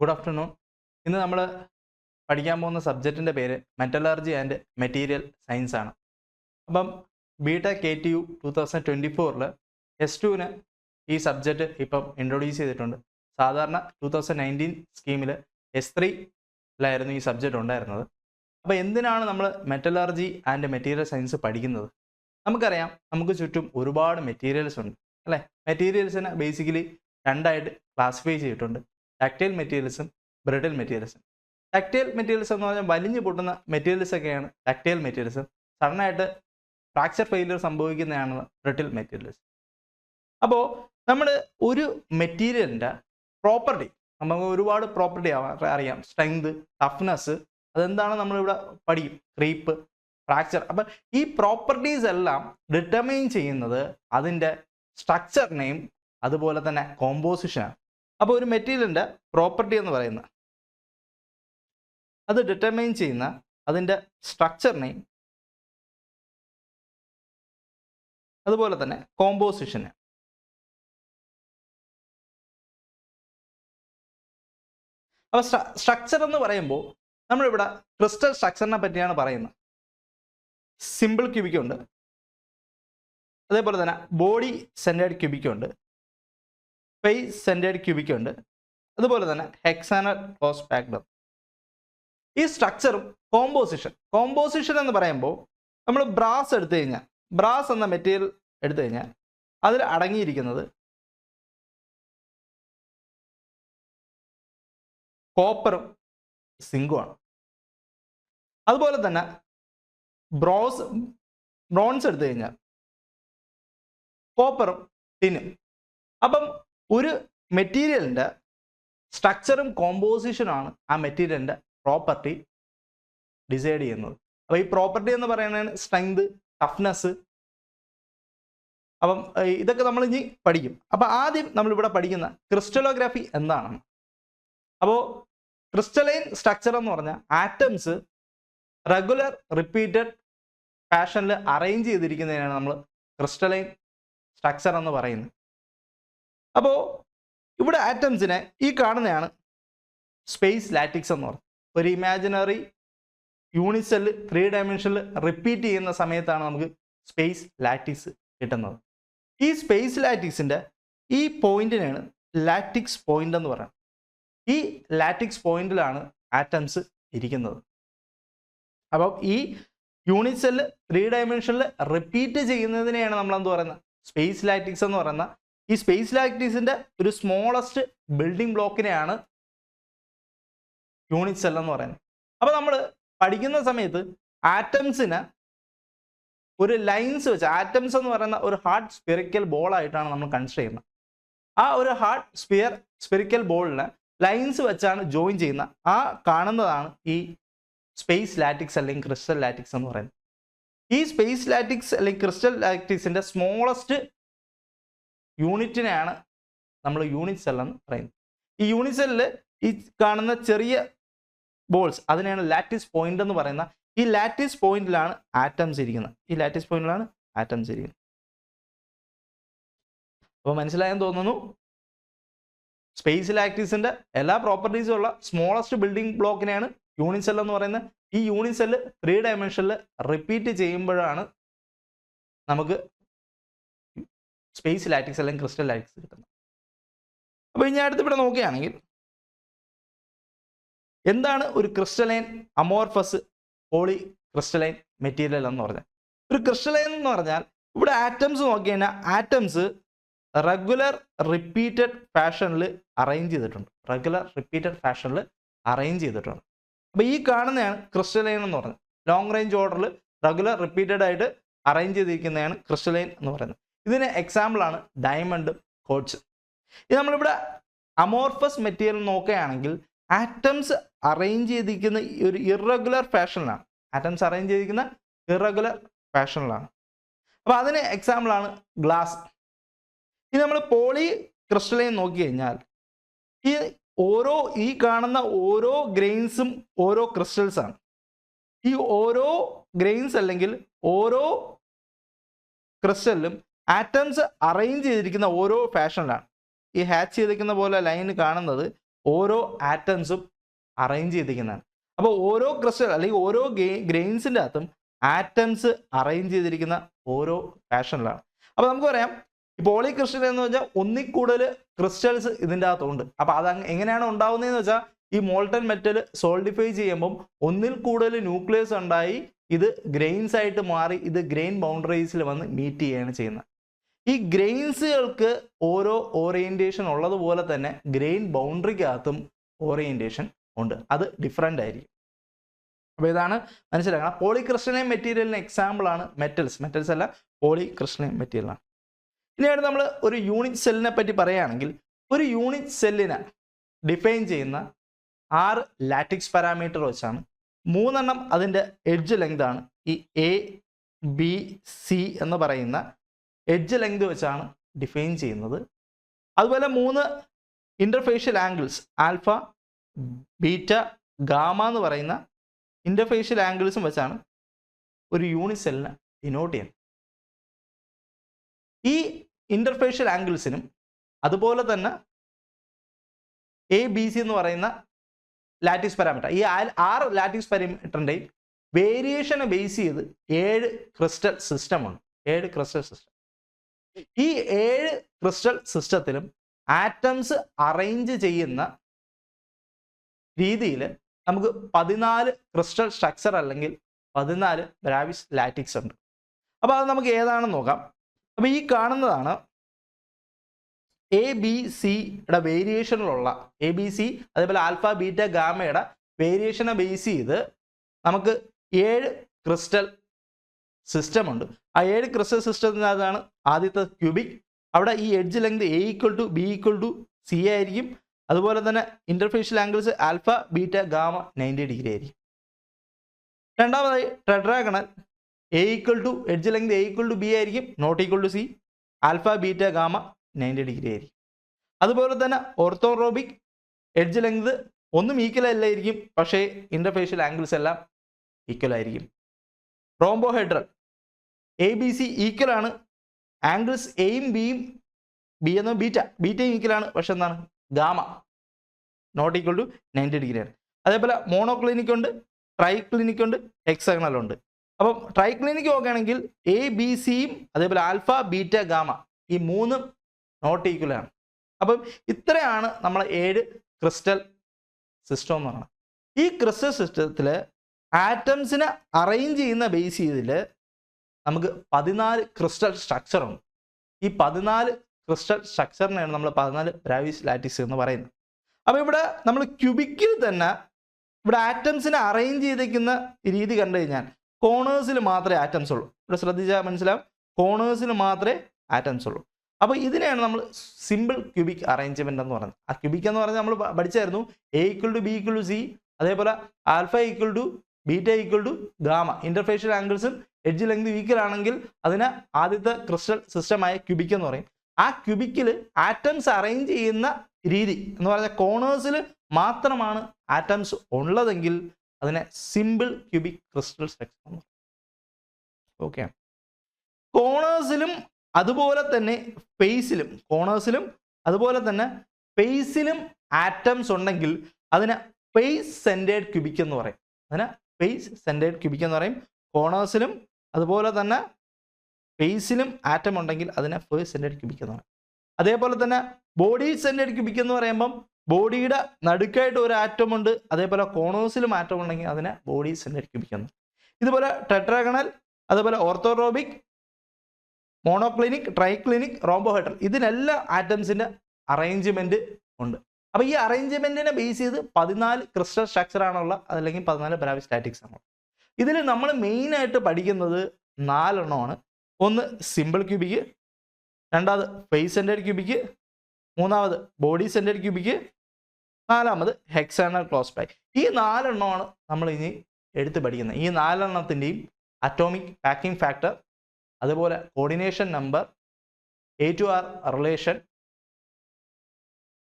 Good afternoon. ഇന്ന് നമ്മൾ പഠിക്കാൻ പോകുന്ന സബ്ജക്റ്റിൻ്റെ പേര് മെറ്റലർജി ആൻഡ് മെറ്റീരിയൽ സയൻസ് ആണ്. അപ്പം BTech KTU 2024 S2 ഈ സബ്ജക്റ്റ് ഇപ്പം ഇൻട്രൊഡ്യൂസ് ചെയ്തിട്ടുണ്ട്. സാധാരണ 2019 സ്കീമിൽ S3 ഈ സബ്ജക്റ്റ് ഉണ്ടായിരുന്നത്. അപ്പോൾ എന്തിനാണ് നമ്മൾ മെറ്റലർജി ആൻഡ് മെറ്റീരിയൽ സയൻസ് പഠിക്കുന്നത്? നമുക്കറിയാം, നമുക്ക് ചുറ്റും ഒരുപാട് മെറ്റീരിയൽസ് ഉണ്ട് അല്ലേ. മെറ്റീരിയൽസിനെ ബേസിക്കലി രണ്ടായിട്ട് ക്ലാസിഫൈ ചെയ്തിട്ടുണ്ട്: ഡക്റ്റൈൽ മെറ്റീരിയൽസും ബ്രിട്ടിൽ മെറ്റീരിയൽസും. ഡക്റ്റൈൽ മെറ്റീരിയൽസ് എന്ന് പറഞ്ഞാൽ വലിഞ്ഞു പൊട്ടുന്ന മെറ്റീരിയൽസ് ഒക്കെയാണ് ഡക്റ്റൈൽ മെറ്റീരിയൽസും. സഡനായിട്ട് ഫ്രാക്ചർ ഫെയിലിയർ സംഭവിക്കുന്നതാണ് ബ്രിട്ടിൽ മെറ്റീരിയൽസ്. അപ്പോൾ നമ്മൾ ഒരു മെറ്റീരിയലിൻ്റെ പ്രോപ്പർട്ടി, നമുക്ക് ഒരുപാട് പ്രോപ്പർട്ടി അറിയാം: സ്ട്രെങ്ത്, ടഫ്നെസ്, അതെന്താണ് നമ്മളിവിടെ പഠിക്കും, ക്രീപ്പ്, ഫ്രാക്ചർ. അപ്പം ഈ പ്രോപ്പർട്ടീസ് എല്ലാം ഡിറ്റർമൈൻ ചെയ്യുന്നത് അതിൻ്റെ സ്ട്രക്ചറിനെയും അതുപോലെ തന്നെ കോമ്പോസിഷനാണ്. അപ്പോൾ ഒരു മെറ്റീരിയലിൻ്റെ പ്രോപ്പർട്ടി എന്ന് പറയുന്നത് അത് ഡിറ്റർമൈൻ ചെയ്യുന്ന അതിൻ്റെ സ്ട്രക്ചറിനെയും അതുപോലെ തന്നെ കോമ്പോസിഷനെ. അപ്പോൾ സ്ട്രക്ചർ എന്ന് പറയുമ്പോൾ നമ്മളിവിടെ ക്രിസ്റ്റൽ സ്ട്രക്ചറിനെ പറ്റിയാണ് പറയുന്നത്. സിമ്പിൾ ക്യൂബിക് ഉണ്ട്, അതേപോലെ തന്നെ ബോഡി സെൻറ്റേർഡ് ക്യൂബിക് ഉണ്ട്, ഫേസ് സെൻറ്റേർഡ് ക്യൂബിക് ഉണ്ട്, അതുപോലെ തന്നെ ഹെക്സാനൽ ക്ലോസ് പാക്ഡ്. ഈ സ്ട്രക്ചറും കോമ്പോസിഷൻ എന്ന് പറയുമ്പോൾ നമ്മൾ ബ്രാസ് എടുത്തു കഴിഞ്ഞാൽ, ബ്രാസ് എന്ന മെറ്റീരിയൽ എടുത്തു കഴിഞ്ഞാൽ അതിൽ അടങ്ങിയിരിക്കുന്നത് കോപ്പറും സിങ്കുമാണ്. അതുപോലെ തന്നെ ബ്രോൺസ് എടുത്തു കഴിഞ്ഞാൽ കോപ്പറും ടിനും. അപ്പം ഒരു മെറ്റീരിയലിൻ്റെ സ്ട്രക്ചറും കോമ്പോസിഷനാണ് ആ മെറ്റീരിയലിൻ്റെ പ്രോപ്പർട്ടി ഡിസൈഡ് ചെയ്യുന്നത്. അപ്പോൾ ഈ പ്രോപ്പർട്ടി എന്ന് പറയുന്നത് സ്ട്രെങ്ത്, ടഫ്നെസ്. അപ്പം ഇതൊക്കെ നമ്മൾ ഇനി പഠിക്കും. അപ്പോൾ ആദ്യം നമ്മളിവിടെ പഠിക്കുന്ന ക്രിസ്റ്റലോഗ്രാഫി എന്താണെന്ന്. അപ്പോൾ ക്രിസ്റ്റലൈൻ സ്ട്രക്ചർ എന്ന് പറഞ്ഞാൽ ആറ്റംസ് റെഗുലർ റിപ്പീറ്റഡ് ഫാഷനിൽ അറേഞ്ച് ചെയ്തിരിക്കുന്നതിനാണ് നമ്മൾ ക്രിസ്റ്റലൈൻ സ്ട്രക്ചർ എന്ന് പറയുന്നത്. അപ്പോൾ ഇവിടെ ആറ്റംസിനെ ഈ കാണുന്നതാണ് സ്പേസ് ലാറ്റിക്സ് എന്ന് പറയുന്നത്. ഒരു ഇമാജിനറി യൂണിസെല്ല് 3 ഡയമെൻഷനിൽ റിപ്പീറ്റ് ചെയ്യുന്ന സമയത്താണ് നമുക്ക് സ്പേസ് ലാറ്റിക്സ് കിട്ടുന്നത്. ഈ സ്പേസ് ലാറ്റിക്സിൻ്റെ ഈ പോയിന്റിനാണ് ലാറ്റിക്സ് പോയിന്റ് എന്ന് പറയുന്നത്. ഈ ലാറ്റിക്സ് പോയിന്റിലാണ് ആറ്റംസ് ഇരിക്കുന്നത്. അപ്പം ഈ യൂണിസെല്ല് 3 ഡയമെൻഷനിൽ റിപ്പീറ്റ് ചെയ്യുന്നതിനെയാണ് നമ്മൾ എന്ത് പറയുന്നത്, സ്പേസ് ലാറ്റിക്സ് എന്ന് പറയുന്ന. ഈ സ്പേസ് ലാറ്റിക്സിൻ്റെ ഒരു സ്മോളസ്റ്റ് ബിൽഡിംഗ് ബ്ലോക്കിനെയാണ് യൂണിറ്റ് സെൽ എന്ന് പറയുന്നത്. അപ്പോൾ നമ്മൾ പഠിക്കുന്ന സമയത്ത് ആറ്റംസിന് ഒരു ലൈൻസ് വെച്ച്, ആറ്റംസ് എന്ന് പറയുന്ന ഒരു ഹാർഡ് സ്പിറിക്കൽ ബോൾ ആയിട്ടാണ് നമ്മൾ കൺസിഡർ ചെയ്യുന്നത്. ആ ഒരു ഹാർഡ് സ്പിറിക്കൽ ബോളിനെ ലൈൻസ് വെച്ചാണ് ജോയിൻ ചെയ്യുന്ന. ആ കാണുന്നതാണ് ഈ സ്പേസ് ലാറ്റിക്സ് അല്ലെങ്കിൽ ക്രിസ്റ്റൽ ലാറ്റിക്സ് എന്ന് പറയുന്നത്. ഈ സ്പേസ് ലാറ്റിക്സ് അല്ലെങ്കിൽ ക്രിസ്റ്റൽ ലാറ്റിക്സിൻ്റെ സ്മോളസ്റ്റ് യൂണിറ്റിനെയാണ് നമ്മൾ യൂണിറ്റ് സെൽ എന്ന് പറയുന്നത്. ഈ യൂണിറ്റ് സെല്ലിൽ ഈ കാണുന്ന ചെറിയ ബോൾസ്, അതിനെയാണ് ലാറ്റിസ് പോയിന്റ് എന്ന് പറയുന്നത്. ഈ ലാറ്റിസ് പോയിന്റിലാണ് ആറ്റംസ് ഇരിക്കുന്നത്. അപ്പോൾ മനസ്സിലായെന്ന് തോന്നുന്നു. സ്പേസ് ലാറ്റിക്സിന്റെ എല്ലാ പ്രോപ്പർട്ടീസും ഉള്ള സ്മോളസ്റ്റ് ബിൽഡിംഗ് ബ്ലോക്കിനെയാണ് യൂണിറ്റ് സെൽ എന്ന് പറയുന്നത്. ഈ യൂണിറ്റ് സെല്ല് 3 ഡയമെൻഷനിൽ റിപ്പീറ്റ് ചെയ്യുമ്പോഴാണ് നമുക്ക് സ്പേസ് ലാറ്റിക്സ് അല്ലെങ്കിൽ ക്രിസ്റ്റൽ ലാറ്റിക്സ് കിട്ടുന്നത്. അപ്പോൾ ഇനി അടുത്തിവിടെ നോക്കുകയാണെങ്കിൽ എന്താണ് ഒരു crystalline amorphous polycrystalline material എന്ന് പറഞ്ഞാൽ? ഒരു ക്രിസ്റ്റലൈൻ എന്ന് പറഞ്ഞാൽ ഇവിടെ ആറ്റംസ് നോക്കി കഴിഞ്ഞാൽ ആറ്റംസ് റെഗുലർ റിപ്പീറ്റഡ് ഫാഷനിൽ അറേഞ്ച് ചെയ്തിട്ടുണ്ട്. അപ്പോൾ ഈ കാണുന്നതാണ് ക്രിസ്റ്റലൈൻ എന്ന് പറയുന്നത്. ലോങ് റേഞ്ച് ഓർഡറിൽ റെഗുലർ റിപ്പീറ്റഡ് ആയിട്ട് അറേഞ്ച് ചെയ്തിരിക്കുന്നതാണ് ക്രിസ്റ്റലൈൻ എന്ന് പറയുന്നത്. ഇതിന് എക്സാമ്പിളാണ് ഡയമണ്ടും ക്വാർട്സും. ഇത് നമ്മളിവിടെ അമോർഫസ് മെറ്റീരിയൽ നോക്കുകയാണെങ്കിൽ ആറ്റംസ് അറേഞ്ച് ചെയ്തിരിക്കുന്ന ഒരു ഇറഗുലർ ഫാഷനിലാണ്. അപ്പോൾ അതിന് എക്സാമ്പിളാണ് ഗ്ലാസ്. ഇനി നമ്മൾ പോളി ക്രിസ്റ്റലൈൻ നോക്കി കഴിഞ്ഞാൽ ഈ കാണുന്ന ഓരോ ഗ്രെയിൻസും ഓരോ ക്രിസ്റ്റൽസ് ആണ്. ഈ ഓരോ ഗ്രെയിൻസ് അല്ലെങ്കിൽ ഓരോ ക്രിസ്റ്റലിലും ആറ്റംസ് അറേഞ്ച് ചെയ്തിരിക്കുന്ന ഓരോ ഫാഷനിലാണ്. ഈ ഹാച്ച് ചെയ്തിരിക്കുന്ന പോലെ ലൈൻ കാണുന്നത് ഓരോ ആറ്റംസും അറേഞ്ച് ചെയ്തിരിക്കുന്നതാണ്. അപ്പോൾ ഓരോ ക്രിസ്റ്റൽ അല്ലെങ്കിൽ ഓരോ ഗ്രെയിൻസിൻ്റെ അകത്തും ആറ്റംസ് അറേഞ്ച് ചെയ്തിരിക്കുന്ന ഓരോ ഫാഷനിലാണ്. അപ്പോൾ നമുക്ക് പറയാം ഈ പോളി ക്രിസ്റ്റൽ എന്ന് വെച്ചാൽ ഒന്നിൽ കൂടുതൽ ക്രിസ്റ്റൽസ് ഇതിൻ്റെ അകത്തുണ്ട്. അപ്പോൾ അത് എങ്ങനെയാണ് ഉണ്ടാവുന്നതെന്ന് വെച്ചാൽ ഈ മോൾട്ടൺ മെറ്റൽ സോൾഡിഫൈ ചെയ്യുമ്പം ഒന്നിൽ കൂടുതൽ ന്യൂക്ലിയസ് ഉണ്ടായി ഇത് ഗ്രെയിൻസ് ആയിട്ട് മാറി ഇത് ഗ്രെയിൻ ബൗണ്ടറീസിൽ വന്ന് മീറ്റ് ചെയ്യുകയാണ് ചെയ്യുന്നത്. ഈ ഗ്രെയിൻസുകൾക്ക് ഓരോ ഓറിയന്റേഷൻ ഉള്ളതുപോലെ തന്നെ ഗ്രെയിൻ ബൗണ്ടറിക്കകത്തും ഓറിയന്റേഷൻ ഉണ്ട്, അത് ഡിഫറെൻ്റ് ആയിരിക്കും. അപ്പോൾ ഇതാണ് മനസ്സിലാക്കണം. പോളിക്രിസ്റ്റലൈൻ മെറ്റീരിയലിന് എക്സാമ്പിൾ ആണ് മെറ്റൽസ് അല്ല പോളിക്രിസ്റ്റലൈൻ മെറ്റീരിയലാണ്. ഇനിയാണ് നമ്മൾ ഒരു യൂണിറ്റ് സെല്ലിനെ പറ്റി പറയുകയാണെങ്കിൽ ഒരു യൂണിറ്റ് സെല്ലിനെ ഡിഫൈൻ ചെയ്യുന്ന 6 ലാറ്റിക്സ് പാരാമീറ്റർ വെച്ചാണ്. 3 അതിൻ്റെ എഡ്ജ് ലെങ്ത് ആണ്. ഈ ABC എന്ന് പറയുന്ന എഡ്ജ് ലെങ്ത് വെച്ചാണ് ഡിഫൈൻ ചെയ്യുന്നത്. അതുപോലെ 3 ഇൻ്റർഫേഷ്യൽ ആംഗിൾസ് ആൽഫ, ബീറ്റ, ഗാമ എന്ന് പറയുന്ന ഇൻ്റർഫേഷ്യൽ ആംഗിൾസും വെച്ചാണ് ഒരു യൂണിറ്റ് സെല്ലിനെ ഡിനോട്ട് ചെയ്യുന്നത്. ഈ ഇൻ്റർഫേഷ്യൽ ആംഗിൾസിനും അതുപോലെ തന്നെ ABC എന്ന് പറയുന്ന ലാറ്റിക്സ് പാരാമീറ്റർ, ഈ 6 ലാറ്റിക്സ് പാരാമീറ്ററിൻ്റെയും വേരിയേഷനെ ബേസ് ചെയ്ത് 7 ക്രിസ്റ്റൽ സിസ്റ്റമുണ്ട്. 7 crystal system. ഈ 7 ക്രിസ്റ്റൽ സിസ്റ്റത്തിലും ആറ്റംസ് അറേഞ്ച് ചെയ്യുന്ന രീതിയിൽ നമുക്ക് 14 ക്രിസ്റ്റൽ സ്ട്രക്ചർ അല്ലെങ്കിൽ 14 ബ്രാവിസ് ലാറ്റിക്സ് ഉണ്ട്. അപ്പോൾ അത് നമുക്ക് ഏതാണെന്ന് നോക്കാം. അപ്പോൾ ഈ കാണുന്നതാണ് ABC-യുടെ വേരിയേഷനിലുള്ള ABC, അതേപോലെ ആൽഫ, ബീറ്റ, ഗാമയുടെ വേരിയേഷനെ ബേസ് ചെയ്ത് നമുക്ക് 7 ക്രിസ്റ്റൽ സിസ്റ്റം ഉണ്ട്. ആ 7 ക്രിസ്റ്റൽ സിസ്റ്റത്തിനകത്താണ് ആദ്യത്തെ ക്യൂബിക്. അവിടെ ഈ എഡ്ജ് ലെങ്ത് A=B=C ആയിരിക്കും. അതുപോലെ തന്നെ interfacial angles alpha, beta, gamma 90 degree ആയിരിക്കും. രണ്ടാമതായി ടെട്രാഗണൽ എഡ്ജ് ലെങ്ത് A=B ആയിരിക്കും, ≠C. Alpha, beta, gamma 90 degree ആയിരിക്കും. അതുപോലെ തന്നെ ഓർത്തോറോബിക് എഡ്ജ് ലെങ്ത് ഒന്നും ഈക്വൽ അല്ലായിരിക്കും, പക്ഷേ ഇന്റർഫേഷ്യൽ ആംഗിൾസ് എല്ലാം ഈക്വൽ ആയിരിക്കും. റോംബോഹെഡ്രൽ ABC ഈക്വൽ ആണ്, ആംഗിൾസ് എയും ബിയും, ബി എന്ന ബീറ്റയും ഈക്വൽ ആണ്, പക്ഷെ എന്താണ് ഗാമ =90 ഡിഗ്രിയാണ്. അതേപോലെ മോണോക്ലിനിക് ഉണ്ട്, ട്രൈക്ലിനിക് ഉണ്ട്, ഹെക്സഗണൽ ഉണ്ട്. അപ്പം ട്രൈക്ലിനിക് നോക്കുകയാണെങ്കിൽ ABCയും അതേപോലെ ആൽഫ, ബീറ്റ, ഗാമ ഈ 3 നോട്ട് ഈക്വൽ ആണ്. അപ്പം ഇത്രയാണ് നമ്മൾ 7 ക്രിസ്റ്റൽ സിസ്റ്റം എന്ന് പറയുന്നത്. ഈ ക്രിസ്റ്റൽ സിസ്റ്റത്തിൽ ആറ്റംസിനെ അറേഞ്ച് ചെയ്യുന്ന ബേസ് ചെയ്തിൽ നമുക്ക് 14 ക്രിസ്റ്റൽ സ്ട്രക്ചർ ഉണ്ട്. ഈ 14 ക്രിസ്റ്റൽ സ്ട്രക്ചറിനെയാണ് നമ്മൾ 14 ബ്രാവിസ് ലാറ്റിക്സ് എന്ന് പറയുന്നത്. അപ്പോൾ ഇവിടെ നമ്മൾ ക്യൂബിക്കിൽ തന്നെ ഇവിടെ ആറ്റംസിനെ അറേഞ്ച് ചെയ്തിരിക്കുന്ന രീതി കണ്ടു കഴിഞ്ഞാൽ കോണേഴ്സിൽ മാത്രമേ ആറ്റംസ് ഉള്ളൂ. ഇവിടെ ശ്രദ്ധിച്ചാൽ മനസ്സിലാവും, കോണേഴ്സിൽ മാത്രമേ ആറ്റംസ് ഉള്ളൂ. അപ്പോൾ ഇതിനെയാണ് നമ്മൾ സിമ്പിൾ ക്യൂബിക് അറേഞ്ച്മെന്റ് എന്ന് പറയുന്നത്. ആ ക്യൂബിക് എന്ന് പറഞ്ഞാൽ നമ്മൾ പഠിച്ചായിരുന്നു A=B=C, അതേപോലെ ആൽഫ ബീറ്റ ഗാമ, ഇന്റർഫേഷ്യൽ ആംഗിൾസും എഡ്ജ് ലെങ്ത് ഈക്വൽ ആണെങ്കിൽ അതിനെ ആദ്യത്തെ ക്രിസ്റ്റൽ സിസ്റ്റമായ ക്യൂബിക് എന്ന് പറയും. ആ ക്യൂബിക്കിൽ ആറ്റംസ് അറേഞ്ച് ചെയ്യുന്ന രീതി എന്ന് പറഞ്ഞാൽ കോണേഴ്സിൽ മാത്രമാണ് ആറ്റംസ് ഉള്ളതെങ്കിൽ അതിനെ സിമ്പിൾ ക്യൂബിക് ക്രിസ്റ്റൽ സ്ട്രക്ചർ എന്ന് പറയും. ഓക്കെ, കോണേഴ്സിലും അതുപോലെ തന്നെ ഫേസിലും ആറ്റംസ് ഉണ്ടെങ്കിൽ അതിനെ ഫേസ് സെന്റേഡ് ക്യൂബിക് എന്ന് പറയും. കോണേഴ്സിലും അതുപോലെ തന്നെ ഫേസിലും ആറ്റം ഉണ്ടെങ്കിൽ അതിനെ ഫേസ് സെന്റേഡ് ക്യൂബിക് എന്ന് പറയും. അതേപോലെ തന്നെ ബോഡി സെന്റേഡ് ക്യൂബിക് എന്ന് പറയുമ്പം ബോഡിയുടെ നടുക്കായിട്ട് ഒരു ആറ്റം ഉണ്ട്, അതേപോലെ കോണേഴ്സിലും ആറ്റം ഉണ്ടെങ്കിൽ അതിനെ ബോഡി സെന്റേഡ് ക്യൂബിക് എന്ന്. ഇതുപോലെ ടെട്രാഗണൽ, അതേപോലെ ഓർത്തോറോബിക്, മോണോക്ലിനിക്, ട്രൈക്ലിനിക്, റോംബോഹെഡ്രൽ ഇതിനെല്ലാം ആറ്റംസിന്റെ അറേഞ്ച്മെന്റ് ഉണ്ട്. അപ്പോൾ ഈ അറേഞ്ച്മെന്റിനെ ബേസ് ചെയ്ത് 14 ക്രിസ്റ്റൽ സ്ട്രക്ചർ ആണുള്ള, അതല്ലെങ്കിൽ 14 ബ്രാവിസ് ലാറ്റിക്സ് ആണ്. ഇതിൽ നമ്മൾ മെയിൻ ആയിട്ട് പഠിക്കുന്നത് 4 എണ്ണമാണ്. ഒന്ന് സിമ്പിൾ ക്യൂബിക്, രണ്ടാമത് ഫേസ് സെന്റേഡ് ക്യൂബിക്, മൂന്നാമത് ബോഡി സെന്റേഡ് ക്യൂബിക്, നാലാമത് ഹെക്സാഗണൽ ക്ലോസ്ഡ് പൈ. ഈ 4 എണ്ണമാണ് നമ്മൾ ഇനി എടുത്ത് പഠിക്കുന്നത്. ഈ 4 എണ്ണത്തിൻ്റെയും അറ്റോമിക് പാക്കിംഗ് ഫാക്ടർ, അതുപോലെ coordination number, A/R relation,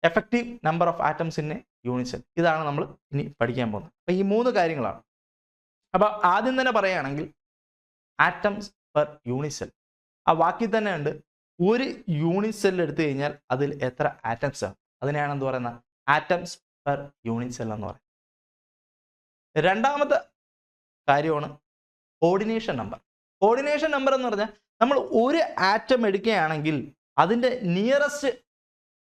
effective number of atoms in a unit cell, ഇതാണ് നമ്മൾ ഇനി പഠിക്കാൻ പോകുന്നത്. അപ്പോൾ ഈ 3 കാര്യങ്ങളാണ്. അപ്പോൾ ആദ്യം തന്നെ പറയുകയാണെങ്കിൽ ആറ്റംസ് പെർ യൂണിറ്റ് സെൽ, ആ വാക്കിൽ തന്നെ ഉണ്ട് ഒരു യൂണിറ്റ് സെൽ എടുത്തു കഴിഞ്ഞാൽ അതിൽ എത്ര ആറ്റംസ് ആണ്, അതിനെയാണ് എന്ത് പറയുന്നത് ആറ്റംസ് പെർ യൂണിറ്റ് സെൽ എന്ന് പറയും. രണ്ടാമത്തെ കാര്യമാണ് കോർഡിനേഷൻ നമ്പർ. കോർഡിനേഷൻ നമ്പർ എന്ന് പറഞ്ഞാൽ നമ്മൾ ഒരു ആറ്റം എടുക്കുകയാണെങ്കിൽ അതിൻ്റെ നിയറസ്റ്റ്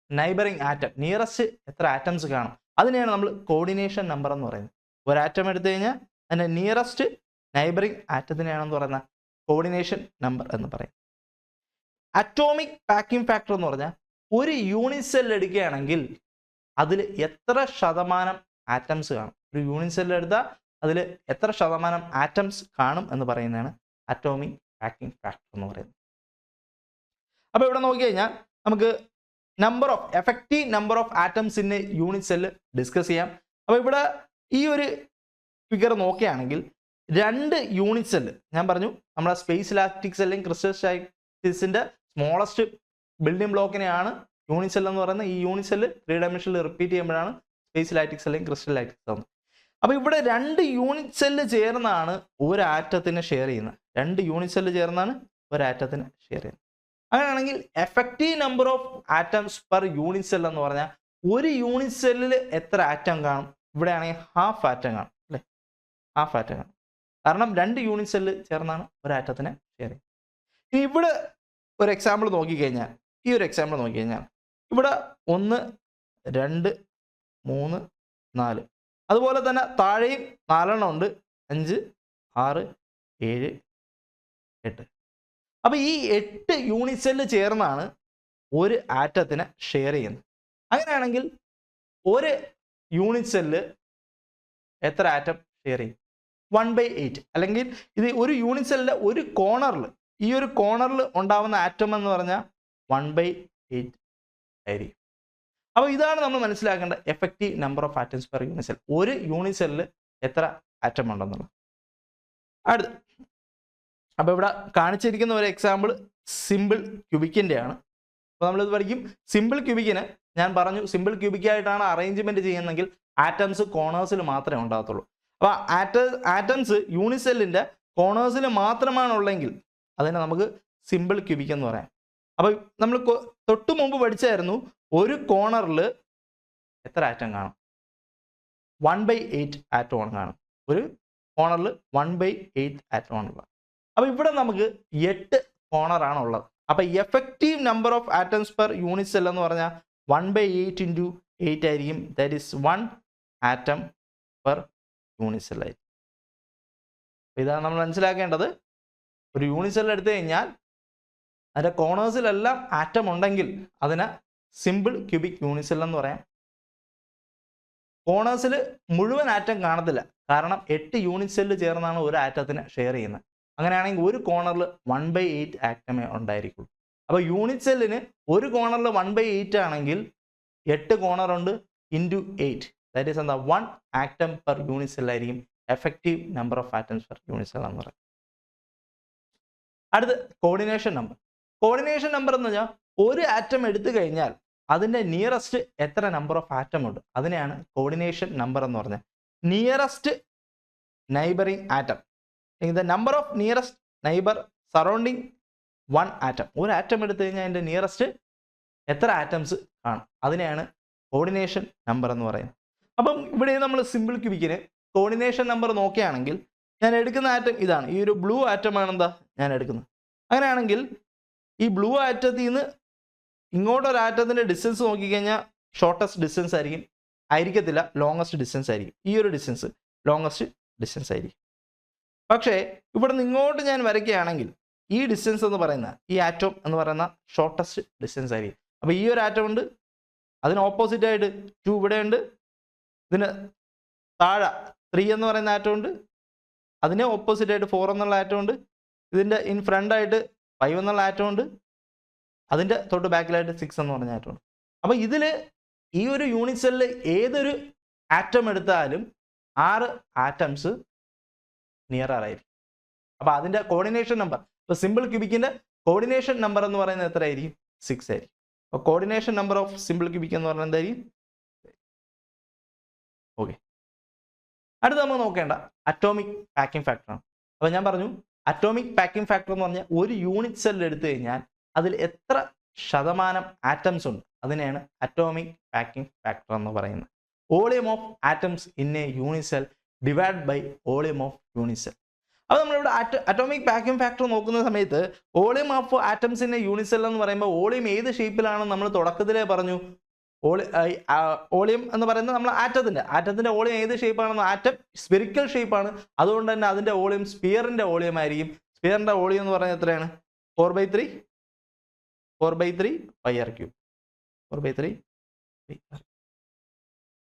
നൈബറിങ് ആറ്റം, നിയറസ്റ്റ് എത്ര ആറ്റംസ് കാണും, അതിനെയാണ് നമ്മൾ കോർഡിനേഷൻ നമ്പർ എന്ന് പറയുന്നത്. ഒരു ആറ്റം എടുത്തു കഴിഞ്ഞാൽ അതിൻ്റെ നിയറസ്റ്റ് നൈബറിങ് ആറ്റത്തിനെയാണെന്ന് പറയുന്ന കോർഡിനേഷൻ നമ്പർ എന്ന് പറയും. അറ്റോമിക് പാക്കിംഗ് ഫാക്ടർ എന്ന് പറഞ്ഞാൽ ഒരു യൂണിറ്റ് സെൽ എടുക്കുകയാണെങ്കിൽ അതിൽ എത്ര ശതമാനം ആറ്റംസ് കാണും, ഒരു യൂണിറ്റ് സെൽ എടുത്താൽ അതിൽ എത്ര ശതമാനം ആറ്റംസ് കാണും എന്ന് പറയുന്നതാണ് അറ്റോമിക് പാക്കിംഗ് ഫാക്ടർ എന്ന് പറയുന്നത്. അപ്പോൾ ഇവിടെ നോക്കി കഴിഞ്ഞാൽ നമുക്ക് effective number of atoms in unit cell discuss ചെയ്യാം. അപ്പോൾ ഇവിടെ ഈ ഒരു ഫിഗർ നോക്കുകയാണെങ്കിൽ 2 യൂണിറ്റ് സെല്ല്, ഞാൻ പറഞ്ഞു നമ്മുടെ സ്പേസ് ഇലാസ്റ്റിക് സെല്ലും ക്രിസ്റ്റൽസിന്റെ സ്മോളസ്റ്റ് ബിൽഡിംഗ് ബ്ലോക്കിനെയാണ് യൂണിറ്റ് സെൽ എന്ന് പറയുന്നത്. ഈ യൂണിറ്റ് സെല്ല് 3 ഡയമെൻഷനിൽ റിപ്പീറ്റ് ചെയ്യുമ്പോഴാണ് സ്പേസ് ഇലാസ്റ്റിക് സെല്ലും ക്രിസ്റ്റൽ ഇലാസ്റ്റിക് സെല്ലും. അപ്പോൾ ഇവിടെ 2 യൂണിറ്റ് സെല്ല് ചേർന്നാണ് ഒരു ആറ്റത്തിനെ ഷെയർ ചെയ്യുന്നത്. 2 യൂണിറ്റ് സെല്ല് ചേർന്നാണ് ഒരു ആറ്റത്തിനെ ഷെയർ ചെയ്യുന്നത്. അങ്ങനെയാണെങ്കിൽ effective number of atoms per unit cell എന്ന് പറഞ്ഞാൽ ഒരു യൂണിറ്റ് സെല്ലിൽ എത്ര ആറ്റം കാണും? ഇവിടെയാണെങ്കിൽ ഹാഫ് ആറ്റം കാണും അല്ലേ, ഹാഫ് ആറ്റം കാണും. കാരണം 2 യൂണിറ്റ് സെല്ല് ചേർന്നാണ് ഒരു ആറ്റത്തിനെ ഷെയർ ചെയ്യുന്നത്. ഇനി ഇവിടെ ഒരു എക്സാമ്പിൾ നോക്കിക്കഴിഞ്ഞാൽ, ഈ ഒരു എക്സാമ്പിൾ നോക്കിക്കഴിഞ്ഞാൽ ഇവിടെ 1 2 3 4, അതുപോലെ തന്നെ താഴെയും 4 ഉണ്ട്, 5 6 7 8. അപ്പോൾ ഈ 8 യൂണിറ്റ് സെല്ല് ചേർന്നാണ് ഒരു ആറ്റത്തിനെ ഷെയർ ചെയ്യുന്നത്. അങ്ങനെയാണെങ്കിൽ ഒരു യൂണിറ്റ് സെല്ല് എത്ര ആറ്റം ഷെയർ ചെയ്യും? 1/8. അല്ലെങ്കിൽ ഇത് ഒരു യൂണിറ്റ് സെല്ലിൻ്റെ ഒരു കോർണറിൽ, ഈ ഒരു കോർണറിൽ ഉണ്ടാവുന്ന ആറ്റം എന്ന് പറഞ്ഞാൽ 1/8 ആയിരിക്കും. അപ്പോൾ ഇതാണ് നമ്മൾ മനസ്സിലാക്കേണ്ട effective number of atoms per unit cell. ഒരു യൂണിറ്റ് സെല്ലിൽ എത്ര ആറ്റം ഉണ്ടെന്നുള്ളത്. അടുത്ത് അപ്പോൾ ഇവിടെ കാണിച്ചിരിക്കുന്ന ഒരു എക്സാമ്പിൾ സിമ്പിൾ ക്യൂബിക്കിൻ്റെ ആണ്. അപ്പോൾ നമ്മളിത് പഠിക്കും. സിമ്പിൾ ക്യൂബിക്കിന് ഞാൻ പറഞ്ഞു സിമ്പിൾ ക്യൂബിക്കായിട്ടാണ് അറേഞ്ച്മെൻറ്റ് ചെയ്യുന്നതെങ്കിൽ ആറ്റംസ് കോർണേഴ്സിൽ മാത്രമേ ഉണ്ടാകത്തുള്ളൂ. അപ്പോൾ ആറ്റംസ് യൂണിറ്റ് സെല്ലിൻ്റെ കോർണേഴ്സിൽ മാത്രമാണുള്ളെങ്കിൽ അതിനെ നമുക്ക് സിമ്പിൾ ക്യൂബിക് എന്ന് പറയാം. അപ്പോൾ നമ്മൾ തൊട്ട് മുമ്പ് പഠിച്ചായിരുന്നു ഒരു കോർണറിൽ എത്ര ആറ്റം കാണും? 1/8 ആറ്റം കാണും. ഒരു കോർണറിൽ 1/8 ആറ്റം ആണുള്ളത്. അപ്പോൾ ഇവിടെ നമുക്ക് 8 കോർണറാണ് ഉള്ളത്. അപ്പോൾ effective number of atoms per unit cell എന്ന് പറഞ്ഞാൽ 1/8 × 8 ആയിരിക്കും. That is 1 atom per unit cell ആയിരിക്കും. ഇതാണ് നമ്മൾ മനസ്സിലാക്കേണ്ടത്. ഒരു യൂണിറ്റ് സെൽ എടുത്തു കഴിഞ്ഞാൽ അതിൻ്റെ കോർണേഴ്സിലെല്ലാം ആറ്റം ഉണ്ടെങ്കിൽ അതിനെ സിമ്പിൾ ക്യൂബിക് യൂണിറ്റ് സെൽ എന്ന് പറയാം. കോർണേഴ്സിൽ മുഴുവൻ ആറ്റം കാണത്തില്ല, കാരണം 8 യൂണിറ്റ് സെല്ല് ചേർന്നാണ് ഒരു ആറ്റത്തിനെ ഷെയർ ചെയ്യുന്നത്. അങ്ങനെയാണെങ്കിൽ ഒരു കോർണറിൽ 1/8 ആറ്റമേ ഉണ്ടായിരിക്കുള്ളൂ. അപ്പോൾ യൂണിറ്റ് സെല്ലിന് ഒരു കോർണറിൽ 1/8 ആണെങ്കിൽ 8 കോർണറുണ്ട് ഇൻറ്റു 8, ദാറ്റ് ഈസ് എന്താ 1 ആറ്റം പെർ യൂണിറ്റ് സെൽ ആയിരിക്കും effective number of atoms per unit cell എന്ന് പറയും. അടുത്ത് കോർഡിനേഷൻ നമ്പർ. കോർഡിനേഷൻ നമ്പർ എന്ന് പറഞ്ഞാൽ ഒരു ആറ്റം എടുത്തു കഴിഞ്ഞാൽ അതിൻ്റെ നിയറസ്റ്റ് എത്ര നമ്പർ ഓഫ് ആറ്റം ഉണ്ട് അതിനെയാണ് കോർഡിനേഷൻ നമ്പർ എന്ന് പറഞ്ഞാൽ. Nearest neighbouring atom, the number of nearest neighbour surrounding 1 atom. ഒരു ആറ്റം എടുത്തു കഴിഞ്ഞാൽ അതിൻ്റെ നിയറസ്റ്റ് എത്ര ആറ്റംസ് കാണും അതിനെയാണ് കോർഡിനേഷൻ നമ്പർ എന്ന് പറയുന്നത്. അപ്പം ഇവിടെ നമ്മൾ സിമ്പിൾ ക്യൂബിക്കിന് കോർഡിനേഷൻ നമ്പർ നോക്കുകയാണെങ്കിൽ ഞാൻ എടുക്കുന്ന ആറ്റം ഇതാണ്. ഈ ഒരു ബ്ലൂ ആറ്റമാണ് എന്താ ഞാൻ എടുക്കുന്നത്. അങ്ങനെയാണെങ്കിൽ ഈ ബ്ലൂ ആറ്റത്തിൽ നിന്ന് ഇങ്ങോട്ടൊരു ആറ്റത്തിൻ്റെ ഡിസ്റ്റൻസ് നോക്കിക്കഴിഞ്ഞാൽ ഷോർട്ടസ്റ്റ് ഡിസ്റ്റൻസ് ആയിരിക്കത്തില്ല, ലോങ്ങസ്റ്റ് ഡിസ്റ്റൻസ് ആയിരിക്കും. ഈ ഒരു ഡിസ്റ്റൻസ് ലോങ്ങസ്റ്റ് ഡിസ്റ്റൻസ് ആയിരിക്കും. പക്ഷേ ഇവിടെ നിന്ന് ഇങ്ങോട്ട് ഞാൻ വരയ്ക്കുകയാണെങ്കിൽ ഈ ഡിസ്റ്റൻസ് എന്ന് പറയുന്ന ഈ ആറ്റം എന്ന് പറയുന്ന ഷോർട്ടസ്റ്റ് ഡിസ്റ്റൻസ് ആയിരിക്കും. അപ്പോൾ ഈ ഒരു ആറ്റം ഉണ്ട്, അതിന് ഓപ്പോസിറ്റ് ആയിട്ട് 2 ഇവിടെ ഉണ്ട്, ഇതിന് താഴെ 3 എന്ന് പറയുന്ന ആറ്റം ഉണ്ട്, അതിന് ഓപ്പോസിറ്റ് ആയിട്ട് 4 എന്നുള്ള ആറ്റം ഉണ്ട്, ഇതിൻ്റെ ഇൻ ഫ്രണ്ട് ആയിട്ട് 5 എന്നുള്ള ആറ്റം ഉണ്ട്, അതിൻ്റെ തൊട്ട് ബാക്കിലായിട്ട് 6 എന്ന് പറഞ്ഞ ആറ്റം ഉണ്ട്. അപ്പോൾ ഇതിൽ ഈ ഒരു യൂണിറ്റ് സെല്ലിൽ ഏതൊരു ആറ്റം എടുത്താലും 6 ആറ്റംസ് നിയറർ ആയിരിക്കും. അപ്പോൾ അതിൻ്റെ കോർഡിനേഷൻ നമ്പർ, ഇപ്പോൾ സിമ്പിൾ ക്യൂബിക്കിൻ്റെ കോർഡിനേഷൻ നമ്പർ എന്ന് പറയുന്നത് എത്ര ആയിരിക്കും? 6 ആയിരിക്കും. അപ്പോൾ coordination number of simple cubic എന്ന് പറയുന്നത് എന്തായിരിക്കും? ഓക്കെ. അടുത്ത് നമ്മൾ നോക്കേണ്ട അറ്റോമിക് പാക്കിംഗ് ഫാക്ടറാണ്. അപ്പോൾ ഞാൻ പറഞ്ഞു അറ്റോമിക് പാക്കിംഗ് ഫാക്ടർ എന്ന് പറഞ്ഞാൽ ഒരു യൂണിറ്റ് സെല്ലിൽ എടുത്തു കഴിഞ്ഞാൽ അതിൽ എത്ര ശതമാനം ആറ്റംസ് ഉണ്ട് അതിനെയാണ് അറ്റോമിക് പാക്കിംഗ് ഫാക്ടർ എന്ന് പറയുന്നത്. Volume of atoms in a unit cell divide by volume of unit cell. അപ്പോൾ നമ്മളിവിടെ അറ്റോമിക് പാക്കിംഗ് ഫാക്ടർ നോക്കുന്ന സമയത്ത് volume of atoms in a unit cell എന്ന് പറയുമ്പോൾ വോളിയം ഏത് ഷേപ്പിലാണെന്ന് നമ്മൾ തുടക്കത്തിലേ പറഞ്ഞു. വോളിയം എന്ന് പറയുന്നത് നമ്മൾ ആറ്റത്തിന്റെ വോളിയം ഏത് ഷേപ്പാണെന്ന്, ആറ്റം സ്പെറിക്കൽ ഷേപ്പാണ്. അതുകൊണ്ട് തന്നെ അതിന്റെ വോളിയം സ്പിയറിന്റെ വോളിയം ആയിരിക്കും. സ്പിയറിന്റെ വോളിയം എന്ന് പറയുന്നത് എത്രയാണ്? 4/3 πr³ 4/3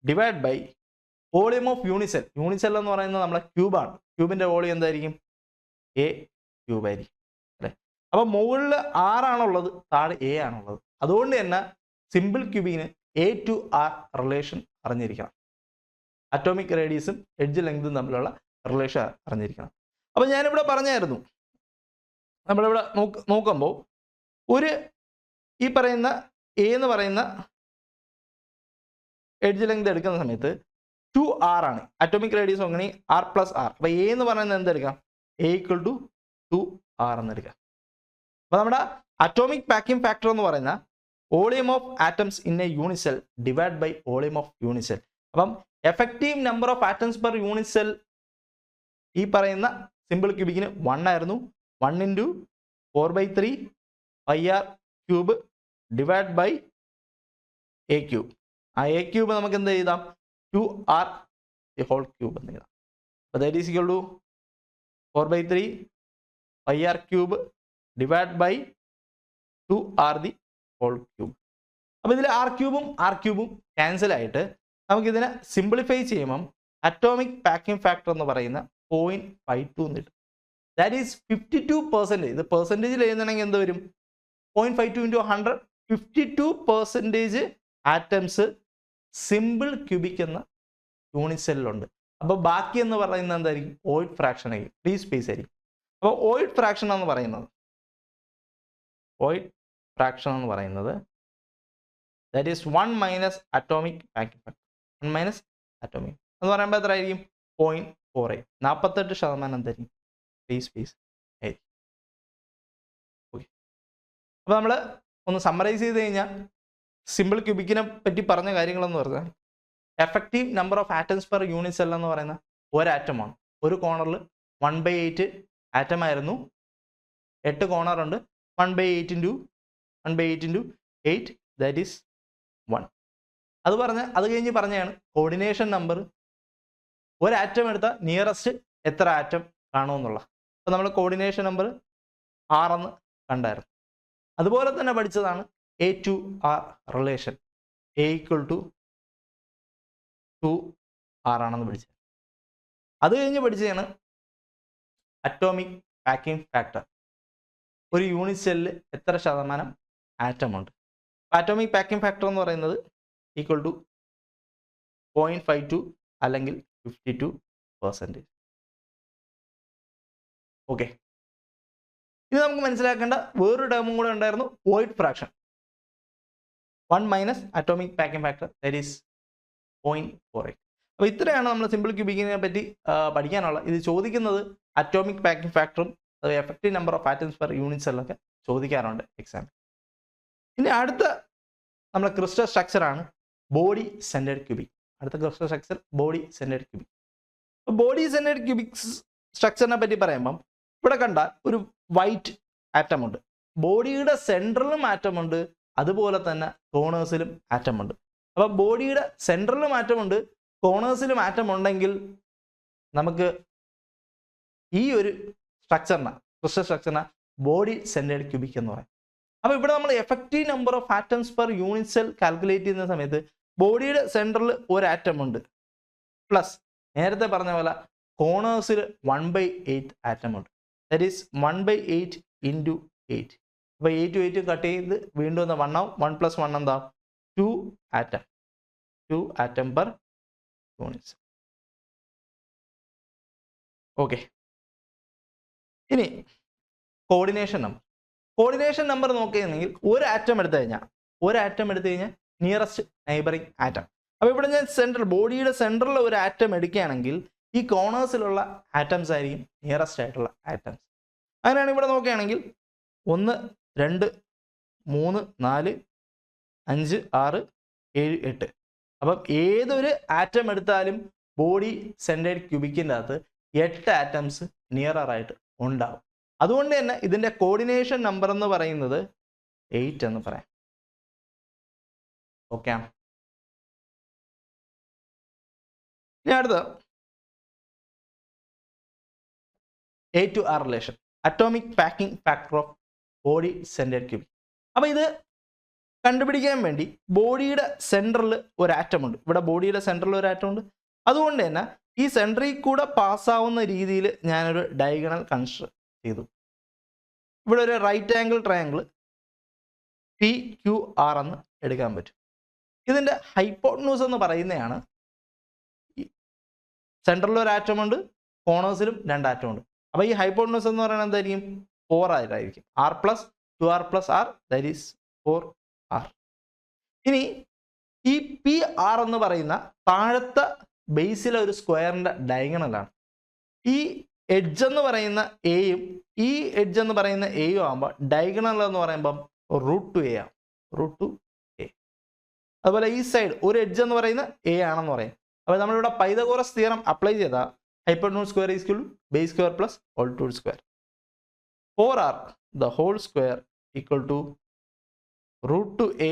divide by volume of unit cell. Unit cell എന്ന് പറയുന്നത് നമ്മളെ ക്യൂബാണ്. ക്യൂബിന്റെ വോളിയം എന്തായിരിക്കും? A³ ആയിരിക്കും അല്ലേ. അപ്പൊ മുകളിൽ 6 ആണുള്ളത്, താഴെ A ആണുള്ളത്. അതുകൊണ്ട് തന്നെ സിമ്പിൾ ക്യൂബിന് A/R റിലേഷൻ അറിഞ്ഞിരിക്കണം. അറ്റോമിക് റേഡിയസും എഡ്ജ് ലെങ്തും തമ്മിലുള്ള റിലേഷൻ അറിഞ്ഞിരിക്കണം. അപ്പൊ ഞാനിവിടെ പറഞ്ഞായിരുന്നു, നമ്മളിവിടെ നോക്കുമ്പോൾ ഒരു ഈ പറയുന്ന A എന്ന് പറയുന്ന എഡ്ജ് ലെങ്ത് എടുക്കുന്ന സമയത്ത് 2R ആണ്. അറ്റോമിക് റേഡിയസ് നോക്കണി R+R. അപ്പൊ A എന്ന് പറയുന്നത് എന്തെടുക്കാം? A = 2R എന്ന് എടുക്കാം. അപ്പൊ നമ്മുടെ അറ്റോമിക് പാക്കിംഗ് ഫാക്ടർ എന്ന് പറയുന്ന volume of atoms in a unit cell divide by volume of unit cell. അപ്പം effective number of atoms per unit cell ഈ പറയുന്ന സിമ്പിൾ ക്യൂബിക്കിന് 1 ആയിരുന്നു. 1 × 4/3 πr³ ഡിവൈഡ് ബൈ A³. ആ A³ നമുക്ക് എന്ത് എഴുതാം? 2R ⁻³ എന്ന് എഴുതാം. അപ്പോൾ that is equal to 4/3 πr³ divide by 2R⁻³. അപ്പോൾ ഇതിൽ R³ ക്യാൻസൽ ആയിട്ട് നമുക്കിതിനെ സിംപ്ലിഫൈ ചെയ്യുമ്പം അറ്റോമിക് പാക്കിംഗ് ഫാക്ടർ എന്ന് പറയുന്ന 0.52 എന്ന് കിട്ടും. That is 52%. ഇത് പെർസെൻറ്റേജിൽ എഴുതണമെങ്കിൽ എന്ത് വരും? 0.52 × 100, 52% ആറ്റംസ് സിമ്പിൾ ക്യൂബിക് എന്ന യൂണിസെല്ലുണ്ട്. അപ്പോൾ ബാക്കി എന്ന് പറയുന്നത് എന്തായിരിക്കും? വോയിഡ് ഫ്രാക്ഷൻ ആയിരിക്കും, ഫ്രീ സ്പേസ് ആയിരിക്കും. അപ്പോൾ വോയിഡ് ഫ്രാക്ഷൻ എന്ന് പറയുന്നത് that is 1 - atomic packing factor. 1 - atomic എന്ന് പറയുമ്പോൾ എത്ര ആയിരിക്കും? 0.48. 48% എന്തായിരിക്കും? ഫ്രീ സ്പേസ് ആയിരിക്കും. ഓക്കെ. അപ്പോൾ നമ്മൾ ഒന്ന് സമ്മറൈസ് ചെയ്ത് കഴിഞ്ഞാൽ സിമ്പിൾ ക്യൂബിക്കിനെ പറ്റി പറഞ്ഞ കാര്യങ്ങളെന്ന് പറഞ്ഞാൽ effective number of atoms per unit cell എന്ന് പറയുന്ന ഒരു ആറ്റമാണ്. ഒരു കോർണറിൽ 1/8 ആറ്റം ആയിരുന്നു. 8 കോർണർ ഉണ്ട്. 1/8 × 8 ദാറ്റ് ഈസ് 1. അത് കഴിഞ്ഞ് പറഞ്ഞാണ് കോർഡിനേഷൻ നമ്പർ. ഒരു ആറ്റം എടുത്താൽ നിയറസ്റ്റ് എത്ര ആറ്റം കാണുമെന്നുള്ള. അപ്പോൾ നമ്മൾ കോർഡിനേഷൻ നമ്പർ 6 എന്ന് കണ്ടായിരുന്നു. അതുപോലെ തന്നെ പഠിച്ചതാണ് A/R റിലേഷൻ. A = 2R ആണെന്ന് പഠിച്ചത്. അത് കഴിഞ്ഞ് പഠിച്ചതാണ് അറ്റോമിക് പാക്കിംഗ് ഫാക്ടർ. ഒരു യൂണിറ്റ് സെല്ലിൽ എത്ര ശതമാനം ആറ്റം ഉണ്ട്. അറ്റോമിക് പാക്കിംഗ് ഫാക്ടർ എന്ന് പറയുന്നത് = 0.52 അല്ലെങ്കിൽ 52%. ഓക്കെ. ഇത് നമുക്ക് മനസ്സിലാക്കേണ്ട വേറൊരു ടേമും കൂടെ ഉണ്ടായിരുന്നു, void fraction. 1 - atomic packing factor that is 0.48. അപ്പോൾ ഇത്രയാണ് നമ്മൾ സിമ്പിൾ ക്യൂബിക്കിനെ പറ്റി പഠിക്കാനുള്ള. ഇത് ചോദിക്കുന്നത് അറ്റോമിക് പാക്കിംഗ് ഫാക്ടറും effective number of atoms per unit സെല്ലൊക്കെ ചോദിക്കാറുണ്ട് എക്സാമിൽ. ഇനി അടുത്ത നമ്മുടെ ക്രിസ്റ്റൽ സ്ട്രക്ചറാണ് ബോഡി സെൻറ്റേഡ് ക്യൂബിക്. അടുത്ത crystal structure body centred cubic. Body centred cubic സ്ട്രക്ചറിനെ പറ്റി പറയുമ്പം ഇവിടെ കണ്ട ഒരു വൈറ്റ് ആറ്റം ഉണ്ട്. ബോഡിയുടെ സെൻട്രലും ആറ്റമുണ്ട്, അതുപോലെ തന്നെ കോണേഴ്സിലും ആറ്റമുണ്ട്. അപ്പോൾ ബോഡിയുടെ സെൻട്രലും ആറ്റമുണ്ട്, കോണേഴ്സിലും ആറ്റം ഉണ്ടെങ്കിൽ നമുക്ക് ഈ ഒരു സ്ട്രക്ചറിനെ, ക്രിസ്റ്റൽ സ്ട്രക്ചറിനെ ബോഡി സെൻറ്റേഡ് ക്യൂബിക് എന്ന് പറയും. അപ്പോൾ ഇവിടെ നമ്മൾ effective number of atoms per unit cell calculate ചെയ്യുന്ന സമയത്ത് ബോഡിയുടെ സെൻട്രൽ ഒരു ആറ്റം ഉണ്ട്, പ്ലസ് നേരത്തെ പറഞ്ഞ പോലെ കോണേഴ്സിൽ 1/8 ആറ്റം ഉണ്ട്. That is 1/8 × 8. അപ്പോൾ 8 8 കട്ട് ചെയ്ത് വീണ്ടും 1 ആവും. 1 + 1 എന്താ? 2 ആറ്റം പെർ യൂണിറ്റ്. ഓക്കെ. ഇനി കോർഡിനേഷൻ നമ്പർ നോക്കുകയാണെങ്കിൽ ഒരു ആറ്റം എടുത്തു കഴിഞ്ഞാൽ നിയറസ്റ്റ് നൈബറിങ് ആറ്റം. അപ്പോൾ ഇവിടെ ഞാൻ ബോഡിയുടെ സെൻട്രലിൽ ഒരു ആറ്റം എടുക്കുകയാണെങ്കിൽ ഈ കോണേഴ്സിലുള്ള ആറ്റംസ് ആയിരിക്കും നിയറസ്റ്റ് ആയിട്ടുള്ള ആറ്റംസ്. അങ്ങനെയാണ് ഇവിടെ നോക്കുകയാണെങ്കിൽ 1 2 3 4 5 6 7 8. അപ്പം ഏതൊരു ആറ്റം എടുത്താലും ബോഡി സെൻറ്റേഡ് ക്യൂബിക്കിൻ്റെ അകത്ത് 8 ആറ്റംസ് നിയറായിട്ട് ഉണ്ടാവും. അതുകൊണ്ട് തന്നെ ഇതിൻ്റെ കോർഡിനേഷൻ നമ്പർ എന്ന് പറയുന്നത് 8 എന്ന് പറയാം. ഓക്കെ ആണ്. ഇനി അടുത്ത A-to-R relation, atomic packing factor of body centred cubic. അപ്പോൾ ഇത് കണ്ടുപിടിക്കാൻ വേണ്ടി ബോഡിയുടെ സെൻറ്ററിൽ ഒരു ആറ്റം ഉണ്ട്. ഇവിടെ ബോഡിയുടെ സെൻറ്ററിൽ ഒരു ആറ്റം ഉണ്ട്. അതുകൊണ്ട് തന്നെ ഈ സെൻറ്ററിൽ കൂടെ പാസ്സാവുന്ന രീതിയിൽ ഞാനൊരു ഡയഗണൽ കൺസ്ട്രക്ട് ചെയ്തു. ഇവിടെ ഒരു റൈറ്റ് ആംഗിൾ ട്രയാംഗിൾ PQR എന്ന് എടുക്കാൻ പറ്റും. ഇതിൻ്റെ ഹൈപ്പോട്ടന്യൂസ് എന്ന് പറയുന്നതാണ് സെൻറ്ററിൽ ഒരു ആറ്റം ഉണ്ട്, കോണേഴ്സിലും 2 ആറ്റം ഉണ്ട്. അപ്പോൾ ഈ ഹൈപ്പോട്ടന്യൂസ് എന്ന് പറയുന്നത് എന്തായിരിക്കും? 4 ആയിരിക്കും. R + 2R+R that is 4R. ഇനി ഈ PR എന്ന് പറയുന്ന താഴത്തെ ബേസിലെ ഒരു സ്ക്വയറിൻ്റെ ഡയഗണലാണ്. ഈ എഡ്ജ് എന്ന് പറയുന്ന എയും ഈ എഡ്ജ് എന്ന് പറയുന്ന എയും ആകുമ്പോൾ ഡയഗണൽ എന്ന് പറയുമ്പം √2A ആണ്. √2A. അതുപോലെ ഈ സൈഡ് ഒരു എഡ്ജ് എന്ന് പറയുന്ന A ആണെന്ന് പറയാം. അപ്പോൾ നമ്മളിവിടെ പൈതഗോറസ് തിയറം അപ്ലൈ ചെയ്താൽ hypotenuse square is equal to base square plus whole to square. 4R the whole square equal to √2A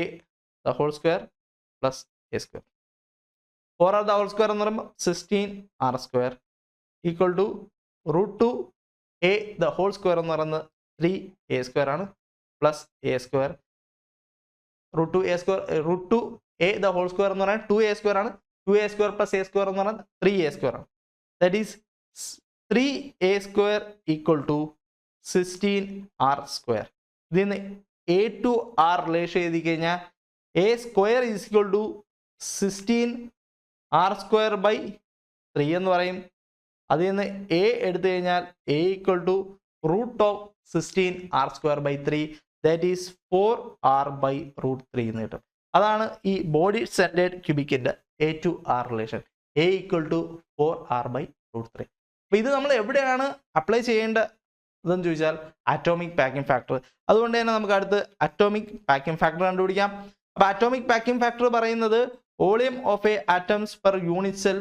the whole square plus A square. 4R the whole square എന്ന് പറയുമ്പോൾ 16R square equal to √2A the whole square എന്ന് പറയുന്നത് 3A square ആണ് plus A square. √2A the whole square എന്ന് പറയുന്നത് 2A square ആണ്. 2A square plus A square എന്ന് പറയുന്നത് 3A square ആണ്. That is 3A square equal to 16R square. ഇതിൽ നിന്ന് A-to-R റിലേഷൻ എഴുതി കഴിഞ്ഞാൽ A square is equal to 16R square by 3 എന്ന് പറയും. അതിൽ നിന്ന് A എടുത്തു കഴിഞ്ഞാൽ A equal to √16R square by 3 that is 4R by √3 എന്ന് കിട്ടും. അതാണ് ഈ ബോഡി സെൻറ്റേഡ് ക്യൂബിക്കിൻ്റെ A-to-R relation. A equal to 4R by √3. അപ്പോൾ ഇത് നമ്മൾ എവിടെയാണ് അപ്ലൈ ചെയ്യേണ്ട ഇതെന്ന് ചോദിച്ചാൽ അറ്റോമിക് പാക്കിംഗ് ഫാക്ടർ. അതുകൊണ്ട് തന്നെ നമുക്ക് അടുത്ത് അറ്റോമിക് പാക്കിംഗ് ഫാക്ടർ കണ്ടുപിടിക്കാം. അപ്പോൾ അറ്റോമിക് പാക്കിംഗ് ഫാക്ടർ പറയുന്നത് volume of a atoms per unit cell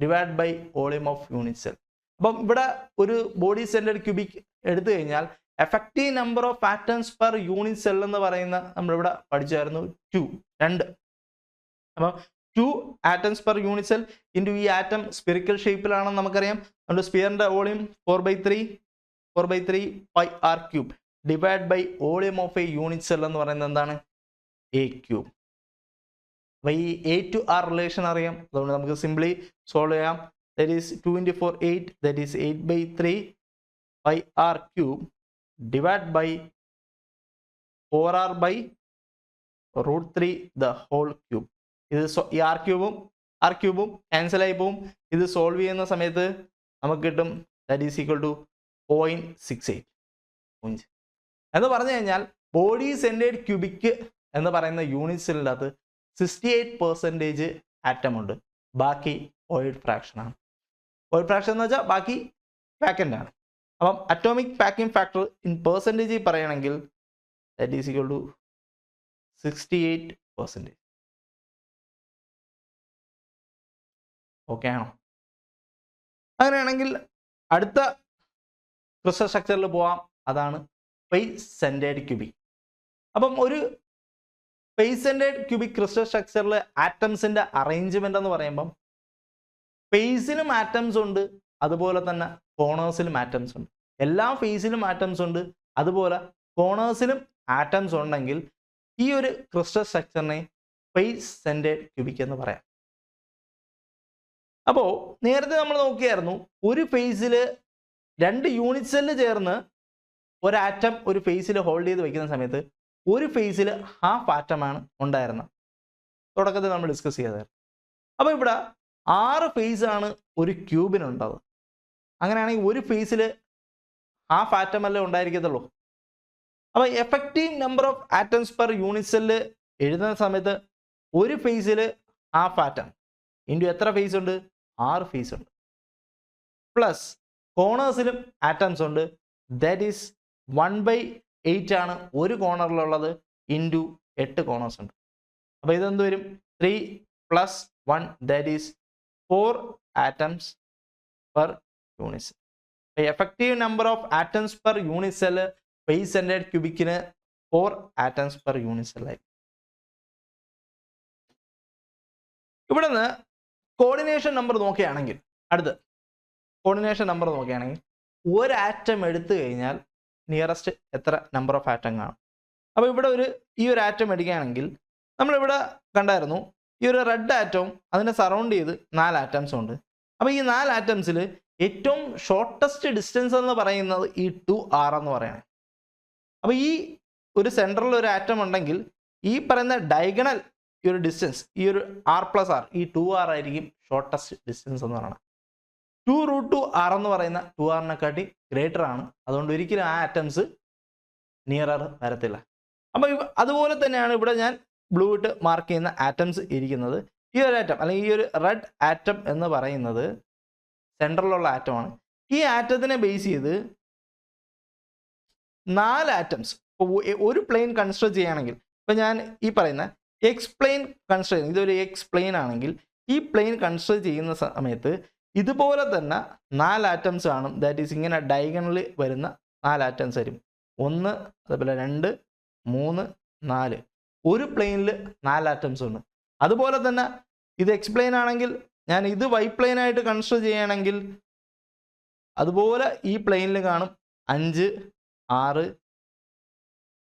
divide by volume of unit cell. അപ്പം ഇവിടെ ഒരു ബോഡി സെൻറ്റേഡ് ക്യൂബിക് എടുത്തു കഴിഞ്ഞാൽ effective number of atoms per unit cell എന്ന് പറയുന്ന നമ്മളിവിടെ പഠിച്ചായിരുന്നു 2. അപ്പം 2 atoms per unit cell into ഈ ആറ്റം സ്പിറിക്കൽ ഷേപ്പിലാണെന്ന് നമുക്കറിയാം. അതുകൊണ്ട് സ്പിയറിൻ്റെ volume 4/3 πr³ divide by volume of a unit cell എന്ന് പറയുന്നത് എന്താണ്? A³. അപ്പോൾ ഈ A-to-R റിലേഷൻ അറിയാം. അതുകൊണ്ട് നമുക്ക് സിംപ്ലി സോൾവ് ചെയ്യാം. That is 2 × 4 8 that is 8/3 πr³ divide by 4R by √3 the whole cube. ഇത് ഈ R ക്യൂബും ക്യാൻസൽ ആയി പോവും. ഇത് സോൾവ് ചെയ്യുന്ന സമയത്ത് നമുക്ക് കിട്ടും ദാറ്റ് ഈസ് ഈക്വൽ ടു 0.68 എന്ന് പറഞ്ഞു കഴിഞ്ഞാൽ ബോഡി സെൻറ്റേഡ് ക്യൂബിക് എന്ന് പറയുന്ന യൂണിറ്റ് സെല്ലിൻ്റെ അകത്ത് 68% ആറ്റം ഉണ്ട്. ബാക്കി വോയിഡ് ഫ്രാക്ഷൻ ആണ്. വോയിഡ് ഫ്രാക്ഷൻ എന്ന് വെച്ചാൽ ബാക്കി വാക്കൻ്റ് ആണ്. അപ്പം atomic packing factor in percentage പറയുകയാണെങ്കിൽ that is equal to 68%. Okay ആണോ? അങ്ങനെയാണെങ്കിൽ അടുത്ത ക്രിസ്റ്റൽ സ്ട്രക്ചറിൽ പോവാം. അതാണ് ഫേസ് സെൻറ്റേഡ് ക്യൂബിക്. അപ്പം ഒരു ഫേസ് സെൻറ്റേഡ് ക്യൂബിക് ക്രിസ്റ്റൽ സ്ട്രക്ചറിൽ ആറ്റംസിൻ്റെ അറേഞ്ച്മെൻ്റ് എന്ന് പറയുമ്പം ഫേസിലും ആറ്റംസ് ഉണ്ട്, അതുപോലെ തന്നെ കോണേഴ്സിലും ആറ്റംസ് ഉണ്ട്. എല്ലാ ഫേസിലും ആറ്റംസ് ഉണ്ട്, അതുപോലെ കോണേഴ്സിലും ആറ്റംസ് ഉണ്ടെങ്കിൽ ഈ ഒരു ക്രിസ്റ്റൽ സ്ട്രക്ചറിനെ ഫേസ് സെൻറ്റേഡ് ക്യൂബിക് എന്ന് പറയാം. അപ്പോൾ നേരത്തെ നമ്മൾ നോക്കിയായിരുന്നു ഒരു ഫേസിൽ 2 യൂണിറ്റ് സെല്ല് ചേർന്ന് ഒരു ആറ്റം ഒരു ഫേസിൽ ഹോൾഡ് ചെയ്ത് വയ്ക്കുന്ന സമയത്ത് ഒരു ഫേസിൽ ഹാഫ് ആറ്റമാണ് ഉണ്ടായിരുന്നത്. തുടക്കത്തിൽ നമ്മൾ ഡിസ്കസ് ചെയ്തായിരുന്നു. അപ്പോൾ ഇവിടെ 6 ഫേസാണ് ഒരു ക്യൂബിനുണ്ടത്. അങ്ങനെയാണെങ്കിൽ ഒരു ഫേസിൽ ഹാഫ് ആറ്റം അല്ലേ ഉണ്ടായിരിക്കത്തുള്ളൂ. അപ്പോൾ effective number of atoms per unit cell എഴുതുന്ന സമയത്ത് ഒരു ഫേസിൽ ഹാഫ് ആറ്റം ഇൻറ്റു എത്ര ഫേസ് ഉണ്ട്? 6 ഫേസ് ഉണ്ട്. പ്ലസ് കോണേഴ്സിലും ആറ്റംസ് ഉണ്ട്. ദാറ്റ് ഈസ് 1/8 ആണ് ഒരു കോണറിലുള്ളത് ഇൻറ്റു 8 കോണേഴ്സ് ഉണ്ട്. അപ്പോൾ ഇതെന്ത് വരും? 3 + 1 that is 4 atoms per unit cell. Effective number of atoms per unit cell face centred ക്യൂബിക്കിന് 4 ആറ്റംസ് പെർ യൂണിറ്റ് സെൽ ആയി. ഇവിടെ നിന്ന് കോർഡിനേഷൻ നമ്പർ നോക്കുകയാണെങ്കിൽ, അടുത്ത് കോർഡിനേഷൻ നമ്പർ നോക്കുകയാണെങ്കിൽ ഒരു ആറ്റം എടുത്തു കഴിഞ്ഞാൽ നിയറസ്റ്റ് എത്ര നമ്പർ ഓഫ് ആറ്റം കാണും? അപ്പോൾ ഇവിടെ ഈ ഒരു ആറ്റം എടുക്കുകയാണെങ്കിൽ നമ്മളിവിടെ കണ്ടായിരുന്നു ഈ ഒരു റെഡ് ആറ്റവും അതിനെ സറൗണ്ട് ചെയ്ത് 4 ആറ്റംസ് ഉണ്ട്. അപ്പോൾ ഈ 4 ആറ്റംസിൽ ഏറ്റവും ഷോർട്ടസ്റ്റ് ഡിസ്റ്റൻസ് എന്ന് പറയുന്നത് ഈ 2r എന്ന് പറയുന്നത്. അപ്പോൾ ഈ ഒരു സെൻറ്ററിൽ ഒരു ആറ്റം ഉണ്ടെങ്കിൽ ഈ പറയുന്ന ഡയഗണൽ ഈ ഒരു ഡിസ്റ്റൻസ്, ഈ ഒരു r+r, ഈ 2r ആയിരിക്കും ഷോർട്ടസ്റ്റ് ഡിസ്റ്റൻസ് എന്ന് പറയുന്നത്. 2√2r എന്ന് പറയുന്ന 2r-നെക്കാട്ടി ഗ്രേറ്റർ ആണ്. അതുകൊണ്ട് ഒരിക്കലും ആ ആറ്റംസ് നിയറർ വരത്തില്ല. അപ്പോൾ അതുപോലെ തന്നെയാണ് ഇവിടെ ഞാൻ ബ്ലൂ ഇട്ട് മാർക്ക് ചെയ്യുന്ന ആറ്റംസ് ഇരിക്കുന്നത്. ഈ ഒരു ആറ്റം അല്ലെങ്കിൽ ഈ ഒരു റെഡ് ആറ്റം എന്ന് പറയുന്നത് സെൻട്രലിലുള്ള ആറ്റമാണ്. ഈ ആറ്റത്തിനെ ബേസ് ചെയ്ത് 4 ആറ്റംസ് ഒരു പ്ലെയിൻ കൺസിഡർ ചെയ്യുകയാണെങ്കിൽ, ഇപ്പം ഞാൻ ഈ പറയുന്ന എക്സ് പ്ലെയിൻ കൺസിഡർ ചെയ്യുന്നത്, ഇതൊരു എക്സ് പ്ലെയിൻ ആണെങ്കിൽ ഈ പ്ലെയിൻ കൺസിഡർ ചെയ്യുന്ന സമയത്ത് ഇതുപോലെ തന്നെ 4 ആറ്റംസ് കാണും. ദാറ്റ് ഈസ് ഇങ്ങനെ ഡയഗണലിൽ വരുന്ന 4 ആറ്റംസ് വരും. 1, അതേപോലെ 2, 3, 4. ഒരു പ്ലെയിനിൽ 4 ആറ്റംസ് ഉണ്ട്. അതുപോലെ തന്നെ ഇത് എക്സ് പ്ലെയിൻ ആണെങ്കിൽ ഞാൻ ഇത് വൈ പ്ലെയിൻ ആയിട്ട് കൺസിഡർ ചെയ്യുകയാണെങ്കിൽ അതുപോലെ ഈ പ്ലെയിനിൽ കാണും 5, 6,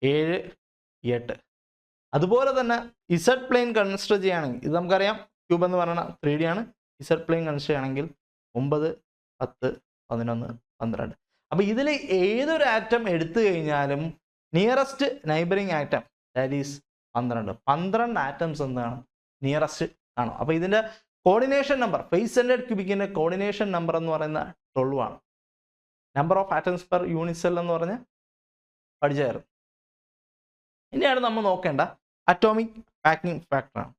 7, 8. അതുപോലെ തന്നെ ഇസഡ് പ്ലെയിൻ കൺസിഡർ ചെയ്യുകയാണെങ്കിൽ, ഇത് നമുക്കറിയാം ക്യൂബ് എന്ന് പറയുന്ന 3D ആണ്. ഇസഡ് പ്ലെയിൻ കൺസിഡർ ചെയ്യുകയാണെങ്കിൽ 9, 10, 11, 12. അപ്പോൾ ഇതിൽ ഏതൊരു ആറ്റം എടുത്തു കഴിഞ്ഞാലും nearest neighbouring atom that is 12 atoms എന്താണ് നിയറസ്റ്റ് ആണ്. അപ്പോൾ ഇതിൻ്റെ കോർഡിനേഷൻ നമ്പർ, ഫേസ് സെന്റേർഡ് ക്യൂബിക്കിൻ്റെ കോർഡിനേഷൻ നമ്പർ എന്ന് പറയുന്നത് 12 ആണ്. Number of atoms per unit cell എന്ന് പറഞ്ഞ് പഠിച്ചായിരുന്നു. ഇനിയാണ് നമ്മൾ നോക്കേണ്ട അറ്റോമിക് പാക്കിംഗ് ഫാക്ടറാണ്.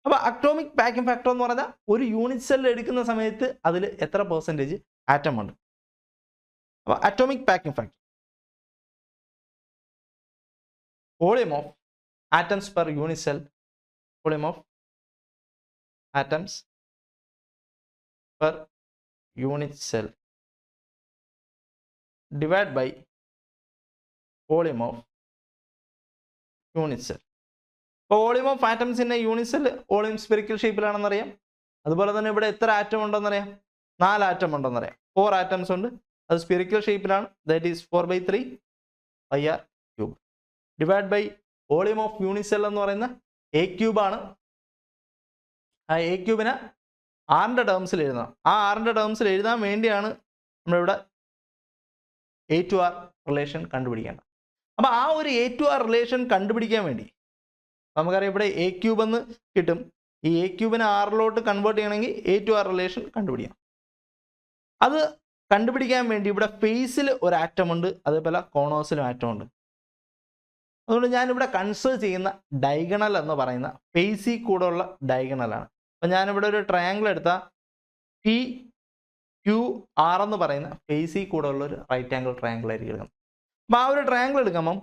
അപ്പോൾ അറ്റോമിക് പാക്കിംഗ് ഫാക്ടർ എന്ന് പറഞ്ഞാൽ ഒരു യൂണിറ്റ് സെൽ എടുക്കുന്ന സമയത്ത് അതിൽ എത്ര പെർസെൻറ്റേജ് ആറ്റം ഉണ്ട്. അപ്പോൾ atomic packing factor, volume of atoms per unit cell, volume of atoms per unit cell divide by volume of unit cell. അപ്പോൾ വോളിയം ഓഫ് ആറ്റംസിൻ്റെ യൂണിറ്റ് സെൽ വോളിയം സ്പെറിക്കൽ ഷേപ്പിലാണെന്നറിയാം. അതുപോലെ തന്നെ ഇവിടെ എത്ര ആറ്റം ഉണ്ടെന്നറിയാം? 4 ആറ്റം ഉണ്ടെന്നറിയാം. 4 ആറ്റംസ് ഉണ്ട്, അത് സ്പെറിക്കൽ ഷേപ്പിലാണ്. That is 4/3 πr cube divide by volume of unit cell എന്ന് പറയുന്ന എ ക്യൂബാണ്. ആ എ ക്യൂബിനെ ആറിൻ്റെ ടേംസിൽ എഴുതണം. ആ ആറിൻ്റെ ടേംസിൽ എഴുതാൻ വേണ്ടിയാണ് നമ്മളിവിടെ A/R റിലേഷൻ കണ്ടുപിടിക്കേണ്ടത്. അപ്പോൾ ആ ഒരു A/R റിലേഷൻ കണ്ടുപിടിക്കാൻ വേണ്ടി നമുക്കറിയാം ഇവിടെ എ ക്യൂബ് എന്ന് കിട്ടും. ഈ എ ക്യൂബിനെ ആറിലോട്ട് കൺവേർട്ട് ചെയ്യണമെങ്കിൽ A/R റിലേഷൻ കണ്ടുപിടിക്കണം. അത് കണ്ടുപിടിക്കാൻ വേണ്ടി ഇവിടെ ഫേസിൽ ഒരു ആറ്റം ഉണ്ട്, അതേപോലെ കോർണേഴ്സിലും ആറ്റം ഉണ്ട്. അതുകൊണ്ട് ഞാനിവിടെ കൺസിഡർ ചെയ്യുന്ന ഡയഗണൽ എന്ന് പറയുന്ന ഫേസിൽ കൂടെ ഉള്ള ഡയഗണലാണ്. അപ്പം ഞാനിവിടെ ഒരു ട്രയാങ്കിൾ എടുത്താൽ PQR എന്ന് പറയുന്ന ഫേസിൽ കൂടെ ഉള്ള ഒരു റൈറ്റ് ആംഗിൾ ട്രയാങ്കിൾ ആയിരിക്കും എടുക്കുന്നത്. അപ്പോൾ ആ ഒരു ട്രയാങ്കിൾ എടുക്കുമ്പം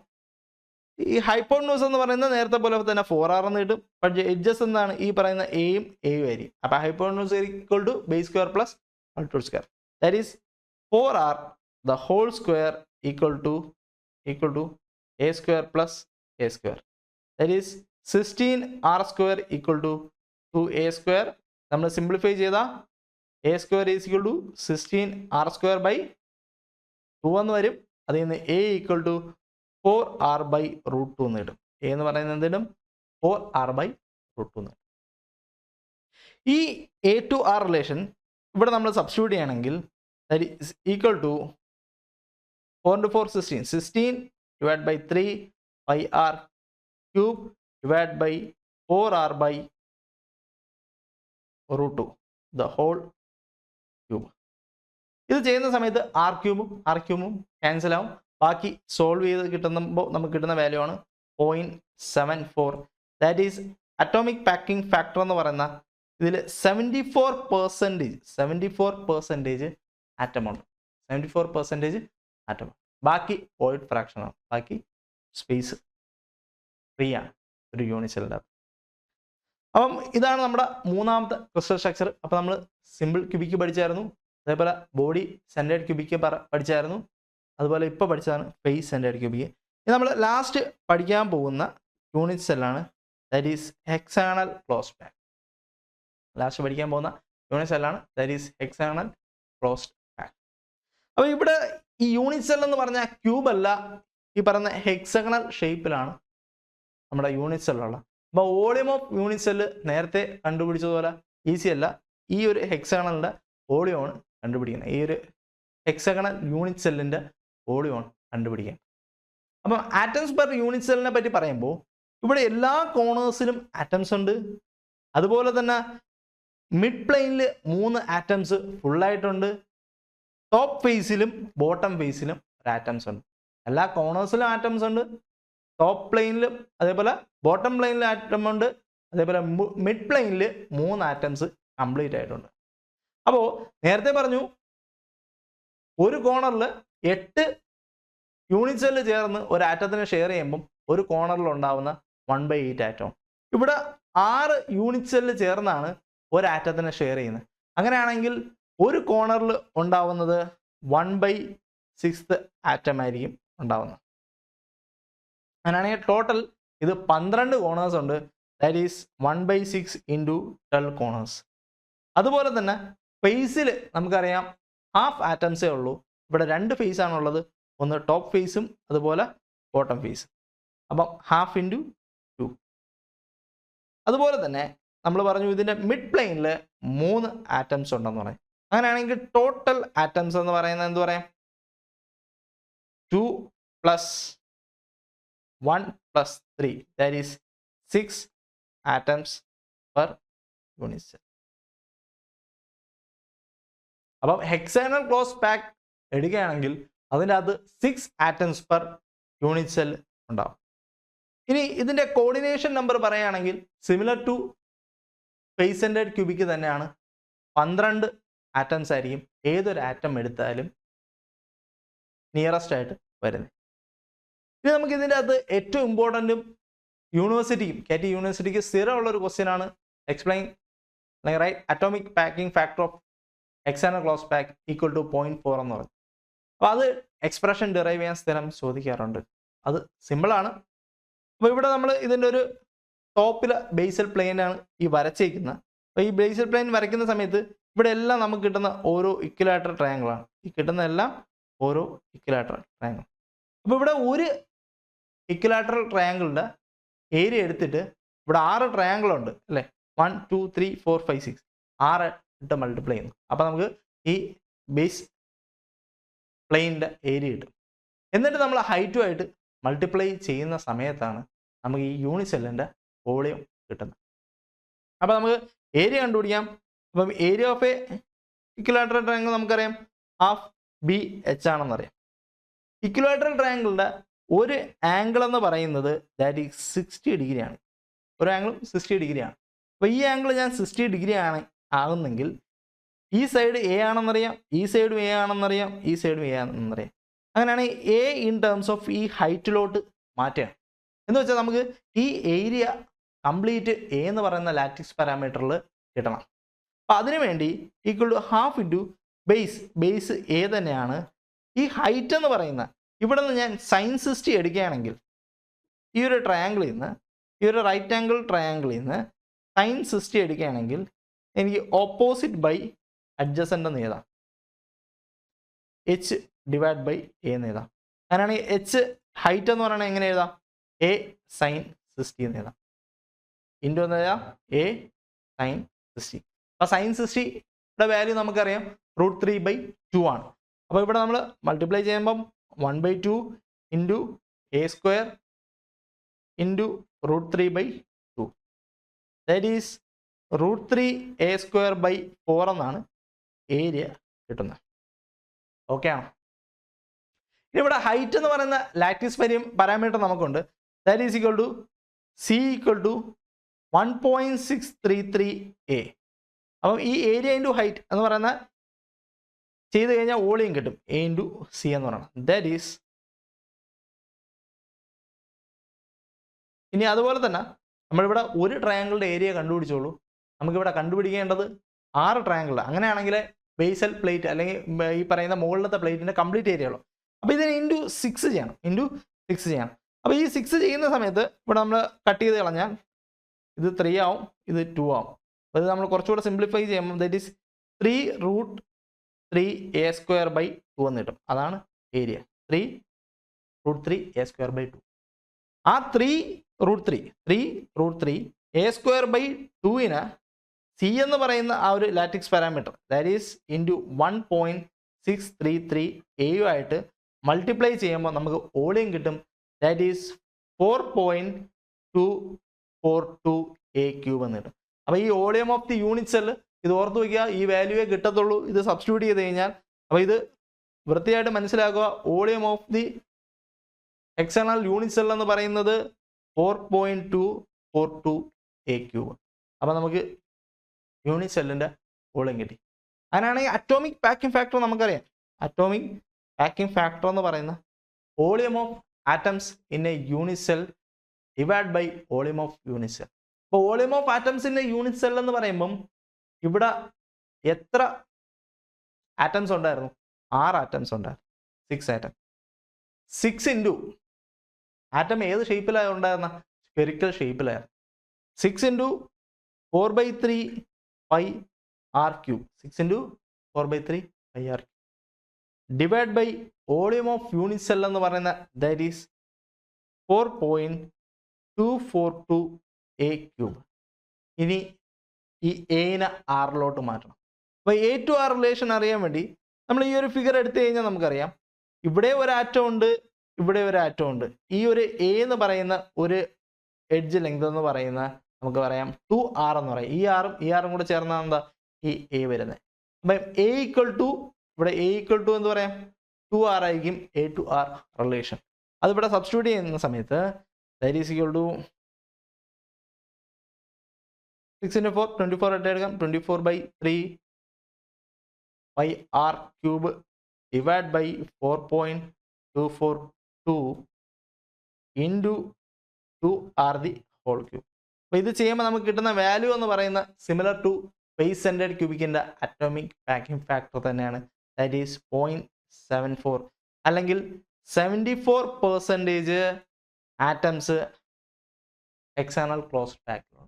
ഈ ഹൈപ്പോട്ടന്യൂസ് എന്ന് പറയുന്നത് നേരത്തെ പോലെ തന്നെ 4r എന്ന് കിട്ടും. പക്ഷേ എഡ്ജസ് എന്താണ് ഈ പറയുന്ന എയും ആയിരിക്കും. അപ്പോൾ hypotenuse equal to base square plus altitude square. That is 4r the whole square equal to a square plus a square. That is 16r square equal to 2a square. നമ്മൾ സിംപ്ലിഫൈ ചെയ്താൽ a square is equal to 16r square by 2 എന്ന് വരും. അതിൽ നിന്ന് a equal to 4r by root 2 എന്ന് കിട്ടും. a എന്ന് പറയുന്നത് എന്തിനും 4r by root 2 എന്ന്. ഈ a to r റിലേഷൻ ഇവിടെ നമ്മൾ സബ്സ്റ്റിറ്റ്യൂട്ട് ചെയ്യണമെങ്കിൽ that is equal to 4 into 4 16. 16 divided by 3 pi r cube divided by 4r by root 2 the whole cube. ഇത് ചെയ്യുന്ന സമയത്ത് ആർ ക്യൂബും ക്യാൻസൽ ആവും. ബാക്കി സോൾവ് ചെയ്ത് കിട്ടുമ്പോൾ നമുക്ക് കിട്ടുന്ന വാല്യൂ ആണ് 0.74. That is atomic packing factor എന്ന് പറയുന്ന ഇതിൽ 74% ആറ്റമുണ്ട്. 74% ആറ്റം. ബാക്കി വോയിഡ് ഫ്രാക്ഷനാണ്, ബാക്കി സ്പേസ് 3 ആണ് ഒരു യൂണിറ്റ് സെല്ലിൻ്റെ. അപ്പം ഇതാണ് നമ്മുടെ മൂന്നാമത്തെ ക്രിസ്റ്റൽ സ്ട്രക്ചർ. അപ്പം നമ്മൾ സിമ്പിൾ ക്യൂബിക് പഠിച്ചായിരുന്നു, അതേപോലെ ബോഡി സെൻറ്റേർഡ് ക്യൂബിക് പഠിച്ചായിരുന്നു, അതുപോലെ ഇപ്പോൾ പഠിച്ചതാണ് ഫേസ് സെൻറ്റേർഡ് ക്യൂബിക്. ഇനി നമ്മൾ ലാസ്റ്റ് പഠിക്കാൻ പോകുന്ന യൂണിറ്റ് സെല്ലാണ്, that is hexagonal closed pack. Last പഠിക്കാൻ പോകുന്ന യൂണിറ്റ് സെല്ലാണ് that is hexagonal closed pack. അപ്പോൾ ഇവിടെ ഈ യൂണിറ്റ് സെൽ എന്ന് പറഞ്ഞാൽ ക്യൂബ് അല്ല, ഈ പറയുന്ന ഹെക്സഗണൽ ഷേപ്പിലാണ് നമ്മുടെ യൂണിറ്റ് സെല്ലുള്ള. അപ്പോൾ വോളിയം ഓഫ് യൂണിറ്റ് സെല്ല് നേരത്തെ കണ്ടുപിടിച്ചതുപോലെ ഈസി അല്ല, ഈ ഒരു ഹെക്സഗണലിൻ്റെ വോളിയമാണ് കണ്ടുപിടിക്കുന്നത്, ഈ ഒരു ഹെക്സഗണൽ യൂണിറ്റ് സെല്ലിൻ്റെ വോളിയമാണ് കണ്ടുപിടിക്കുക. അപ്പം ആറ്റംസ് പെർ യൂണിറ്റ് സെല്ലിനെ പറ്റി പറയുമ്പോൾ ഇവിടെ എല്ലാ കോർണേഴ്സിലും ആറ്റംസ് ഉണ്ട്, അതുപോലെ തന്നെ മിഡ് പ്ലെയിനിൽ 3 ആറ്റംസ് ഫുള്ളായിട്ടുണ്ട്, ടോപ്പ് ഫേസിലും ബോട്ടം ഫേസിലും ഒരു ആറ്റംസ് ഉണ്ട്. എല്ലാ കോർണേഴ്സിലും ആറ്റംസ് ഉണ്ട്, ടോപ്പ് പ്ലെയിനിലും അതേപോലെ ബോട്ടം പ്ലെയിനിലും ആറ്റം ഉണ്ട്, അതേപോലെ മിഡ് പ്ലെയിനിൽ 3 ആറ്റംസ് കംപ്ലീറ്റ് ആയിട്ടുണ്ട്. അപ്പോൾ നേരത്തെ പറഞ്ഞു ഒരു കോർണറിൽ 8 യൂണിറ്റ് സെല്ല് ചേർന്ന് ഒരു ആറ്റത്തിനെ ഷെയർ ചെയ്യുമ്പം ഒരു കോർണറിൽ ഉണ്ടാവുന്ന 1/8 ആറ്റം. ഇവിടെ 6 യൂണിറ്റ് സെല്ല് ചേർന്നാണ് ഒരു ആറ്റത്തിനെ ഷെയർ ചെയ്യുന്നത്. അങ്ങനെയാണെങ്കിൽ ഒരു കോർണറിൽ ഉണ്ടാവുന്നത് 1/6 ആറ്റം ആയിരിക്കും ഉണ്ടാവുന്നത്. അങ്ങനെയാണെങ്കിൽ ടോട്ടൽ ഇത് 12 കോർണേഴ്സ് ഉണ്ട്, ദാറ്റ് ഈസ് 1/6 ഇൻറ്റു 12 കോർണേഴ്സ്. അതുപോലെ തന്നെ ഫേസിൽ നമുക്കറിയാം ഹാഫ് ആറ്റംസേ ഉള്ളൂ. ഇവിടെ 2 ഫേസ് ആണുള്ളത്, ഒന്ന് ടോപ്പ് ഫേസും അതുപോലെ ബോട്ടം ഫേസും. അപ്പം ഹാഫ് ഇൻറ്റു 2. അതുപോലെ തന്നെ നമ്മൾ പറഞ്ഞു ഇതിൻ്റെ മിഡ് പ്ലെയിനിൽ 3 ആറ്റംസ് ഉണ്ടെന്ന് പറയും. അങ്ങനെയാണെങ്കിൽ ടോട്ടൽ ആറ്റംസ് എന്ന് പറയുന്നത് എന്ത് പറയാം, 2 + 1 + 3 that is 6 atoms per unit cell. അപ്പം ഹെക്സാഗണൽ ക്ലോസ് പാക്ക് എടുക്കുകയാണെങ്കിൽ അതിൻ്റെ അത് 6 ആറ്റംസ് പെർ യൂണിറ്റ് സെൽ ഉണ്ടാവും. ഇനി ഇതിൻ്റെ കോർഡിനേഷൻ നമ്പർ പറയുകയാണെങ്കിൽ similar to face centred cubic തന്നെയാണ്, 12 ആറ്റംസ് ആയിരിക്കും ഏതൊരു ആറ്റം എടുത്താലും നിയറസ്റ്റ് ആയിട്ട് വരുന്നത്. ഇനി നമുക്ക് ഇതിൻ്റെ അത് ഏറ്റവും ഇമ്പോർട്ടൻറ്റും യൂണിവേഴ്സിറ്റിക്കും KT യൂണിവേഴ്സിറ്റിക്ക് സ്ഥിരമുള്ളൊരു ക്വസ്റ്റ്യൻ ആണ്, explain write atomic packing factor of hexagonal close pack equal to 0.4 എന്ന് പറയും. അപ്പോൾ അത് എക്സ്പ്രഷൻ ഡിറൈവ് ചെയ്യാൻ സ്ഥിരം ചോദിക്കാറുണ്ട്, അത് സിമ്പിളാണ്. അപ്പോൾ ഇവിടെ നമ്മൾ ഇതിൻ്റെ ഒരു ടോപ്പിലെ ബേസൽ പ്ലെയിനാണ് ഈ വരച്ചേക്കുന്നത്. അപ്പോൾ ഈ ബേസൽ പ്ലെയിൻ വരയ്ക്കുന്ന സമയത്ത് ഇവിടെ എല്ലാം നമുക്ക് കിട്ടുന്ന ഓരോ ഇക്വിലാറ്ററൽ ട്രയാങ്കിളാണ്, ഈ കിട്ടുന്ന എല്ലാം ഓരോ ഇക്വിലാറ്ററൽ ട്രയാങ്കിൾ. അപ്പോൾ ഇവിടെ ഒരു ഇക്വിലാറ്ററൽ ട്രയാങ്കിളിൻ്റെ ഏരിയ എടുത്തിട്ട് ഇവിടെ 6 ട്രയാങ്കിൾ ഉണ്ട് അല്ലേ, 1 2 3 4 5 6 6 ഇട്ട് മൾട്ടിപ്ലൈ ചെയ്യുന്നു. അപ്പോൾ നമുക്ക് ഈ ബേസ് പ്ലെയിനിൻ്റെ ഏരിയ കിട്ടും. എന്നിട്ട് നമ്മൾ ഹൈറ്റുമായിട്ട് മൾട്ടിപ്ലൈ ചെയ്യുന്ന സമയത്താണ് നമുക്ക് ഈ യൂണിറ്റ് സെല്ലിൻ്റെ വോളിയം കിട്ടുന്നത്. അപ്പോൾ നമുക്ക് ഏരിയ കണ്ടുപിടിക്കാം. അപ്പം area of A equilateral triangle നമുക്കറിയാം ഹാഫ് BH ആണെന്നറിയാം. ഇക്വിലാറ്ററൽ ട്രയാങ്കിളിൻ്റെ ഒരു ആംഗിൾ എന്ന് പറയുന്നത് ദാറ്റ് ഈസ് 60 ഡിഗ്രിയാണ്. ഒരു ആംഗിളും 60 ഡിഗ്രിയാണ്. അപ്പോൾ ഈ ആംഗിൾ ഞാൻ 60 ഡിഗ്രി ആകുന്നെങ്കിൽ ഈ സൈഡ് A ആണെന്നറിയാം, ഈ സൈഡും A ആണെന്നറിയാം, ഈ സൈഡും A ആണെന്നറിയാം. അങ്ങനെയാണെങ്കിൽ A ഇൻ ടേംസ് ഓഫ് ഈ ഹൈറ്റിലോട്ട് മാറ്റുകയാണ്. എന്ന് വെച്ചാൽ നമുക്ക് ഈ ഏരിയ കംപ്ലീറ്റ് A എന്ന് പറയുന്ന ലാറ്റിക്സ് പാരാമീറ്ററിൽ കിട്ടണം. അപ്പോൾ അതിനുവേണ്ടി equal to half into base A തന്നെയാണ്. ഈ ഹൈറ്റ് എന്ന് പറയുന്ന ഇവിടെ നിന്ന് ഞാൻ sin 60 എടുക്കുകയാണെങ്കിൽ ഈ ഒരു ട്രയാങ്കിളിൽ നിന്ന്, ഈ ഒരു റൈറ്റ് ആംഗിൾ ട്രയാങ്കിളിൽ നിന്ന് sin 60 എടുക്കുകയാണെങ്കിൽ എനിക്ക് ഓപ്പോസിറ്റ് ബൈ അഡ്ജസൻ്റ് എന്ന് എഴുതാം, H/A എന്ന് എഴുതാം. അങ്ങനെയാണെങ്കിൽ H ഹൈറ്റ് എന്ന് പറയുന്നത് എങ്ങനെ എഴുതാം, A sin 60 എന്ന് എഴുതാം, ഇൻറ്റു എന്ന് എഴുതാം A sin 60. അപ്പോൾ sin 60യുടെ വാല്യൂ നമുക്കറിയാം √3/2 ആണ്. അപ്പോൾ ഇവിടെ നമ്മൾ മൾട്ടിപ്ലൈ ചെയ്യുമ്പം 1/2 into A² into √3/2 that is √3A²/4 എന്നാണ് ഏരിയ കിട്ടുന്നത്. ഓക്കെ ആണോ? ഇവിടെ ഹൈറ്റ് എന്ന് പറയുന്ന ലാറ്റിസ് പാരാമീറ്റർ നമുക്കുണ്ട്, that is equal to C equal to 1.633A. അപ്പം ഈ ഏരിയ ഇൻറ്റു ഹൈറ്റ് എന്ന് പറയുന്ന ചെയ്ത് കഴിഞ്ഞാൽ വോളിയം കിട്ടും A ഇൻറ്റു C എന്ന് പറയുന്നത്, ദാറ്റ് ഈസ് ഇനി അതുപോലെ തന്നെ നമ്മളിവിടെ ഒരു ട്രയാങ്കിളുടെ ഏരിയ കണ്ടുപിടിച്ചോളൂ. നമുക്കിവിടെ കണ്ടുപിടിക്കേണ്ടത് 6 ട്രയാങ്കിൾ. അങ്ങനെയാണെങ്കിൽ ബേസൽ പ്ലേറ്റ് അല്ലെങ്കിൽ ഈ പറയുന്ന മുകളിലത്തെ പ്ലേറ്റിന്റെ കംപ്ലീറ്റ് ഏരിയ ഉള്ളൂ. അപ്പോൾ ഇതിന് ഇൻറ്റു 6 ചെയ്യണം. അപ്പോൾ ഈ 6 ചെയ്യുന്ന സമയത്ത് ഇവിടെ നമ്മൾ കട്ട് ചെയ്ത് കളഞ്ഞാൽ ഇത് 3 ആവും, ഇത് 2 ആവും. അപ്പോൾ ഇത് നമ്മൾ കുറച്ചുകൂടെ സിംപ്ലിഫൈ ചെയ്യുമ്പോൾ ദാറ്റ് ഈസ് 3√3a² 2 എന്ന് കിട്ടും. അതാണ് ഏരിയ 3√3a²2. ആ 3√3a²2ന് സി എന്ന് പറയുന്ന ആ ഒരു latex parameter that is into 1.633 ആയിട്ട് മൾട്ടിപ്ലൈ ചെയ്യുമ്പോൾ നമുക്ക് വോളിയം കിട്ടും. ദാറ്റ് ഈസ് 4.242a³ എന്ന് കിട്ടും. അപ്പോൾ ഈ volume of the unit cell ഇത് ഓർത്ത് വയ്ക്കുക, ഈ വാല്യൂവേ കിട്ടത്തുള്ളൂ ഇത് സബ്സ്റ്റിറ്റ്യൂട്ട് ചെയ്ത് കഴിഞ്ഞാൽ. അപ്പോൾ ഇത് വൃത്തിയായിട്ട് മനസ്സിലാക്കുക. Volume of the external unit cell എന്ന് പറയുന്നത് 4.242a³. അപ്പോൾ നമുക്ക് യൂണിറ്റ് സെല്ലിൻ്റെ വോളിയം കിട്ടി. അങ്ങനെയാണെങ്കിൽ അറ്റോമിക് പാക്കിംഗ് ഫാക്ടർ നമുക്കറിയാം. അറ്റോമിക് പാക്കിംഗ് ഫാക്ടർ എന്ന് പറയുന്ന volume of atoms in a unit cell divide by volume of unit cell. അപ്പോൾ volume of atoms in a unit cell എന്ന് പറയുമ്പം ഇവിടെ എത്ര ആറ്റംസ് ഉണ്ടായിരുന്നു? 6 ആറ്റംസ് ഉണ്ടായിരുന്നു. 6 ആറ്റം. 6 ഇൻറ്റു ആറ്റം ഏത് ഷേപ്പിലാണ് ഉണ്ടായിരുന്ന? സ്ഫെറിക്കൽ ഷേപ്പിലായിരുന്നു. 6 into 4/3πr³ 6 into 4/3πr³ divide by volume of unit cell എന്ന് പറയുന്ന ദാറ്റ് ഈസ് 4.242a³. ഇനി ഈ എനെ ആറിലോട്ട് മാറ്റണം. അപ്പോൾ എ ടു ആർ റിലേഷൻ അറിയാൻ വേണ്ടി നമ്മൾ ഈ ഒരു ഫിഗർ എടുത്തു കഴിഞ്ഞാൽ നമുക്കറിയാം ഇവിടെ ഒരു ആറ്റം ഉണ്ട്, ഇവിടെ ഒരു ആറ്റം ഉണ്ട്. ഈ ഒരു എ എന്ന് പറയുന്ന ഒരു എഡ്ജ് ലെങ്ത് എന്ന് പറയുന്ന നമുക്ക് പറയാം 2r എന്ന് പറയും. ഈ ആറും കൂടെ ചേർന്നാണ് എന്താ ഈ എ വരുന്നത്. അപ്പം എ ഈക്വൽ ടു ഇവിടെ എ ഈക്വൽ ടു എന്ന് പറയാം 2r ആയിരിക്കും എ ടു ആർ റിലേഷൻ. അതിവിടെ സബ്സ്റ്റിറ്റ്യൂട്ട് ചെയ്യുന്ന സമയത്ത് that is equal to 6 into 4 24 ആയിട്ട് എടുക്കാം. 24/3πr³ divide by 4.242 into 2r the whole cube. അപ്പോൾ ഇത് ചെയ്യുമ്പോൾ നമുക്ക് കിട്ടുന്ന വാല്യൂ എന്ന് പറയുന്ന സിമിലർ ടു ഫേസ് സെൻറ്റേഡ് ക്യൂബിക്കിൻ്റെ അറ്റോമിക് പാക്കിംഗ് ഫാക്ടർ തന്നെയാണ്. ദാറ്റ് ഈസ് 0.74 അല്ലെങ്കിൽ 74% ആറ്റംസ് എക്സ്റ്റേണൽ ക്ലോസ്ഡ് പാക്കിലുണ്ട്.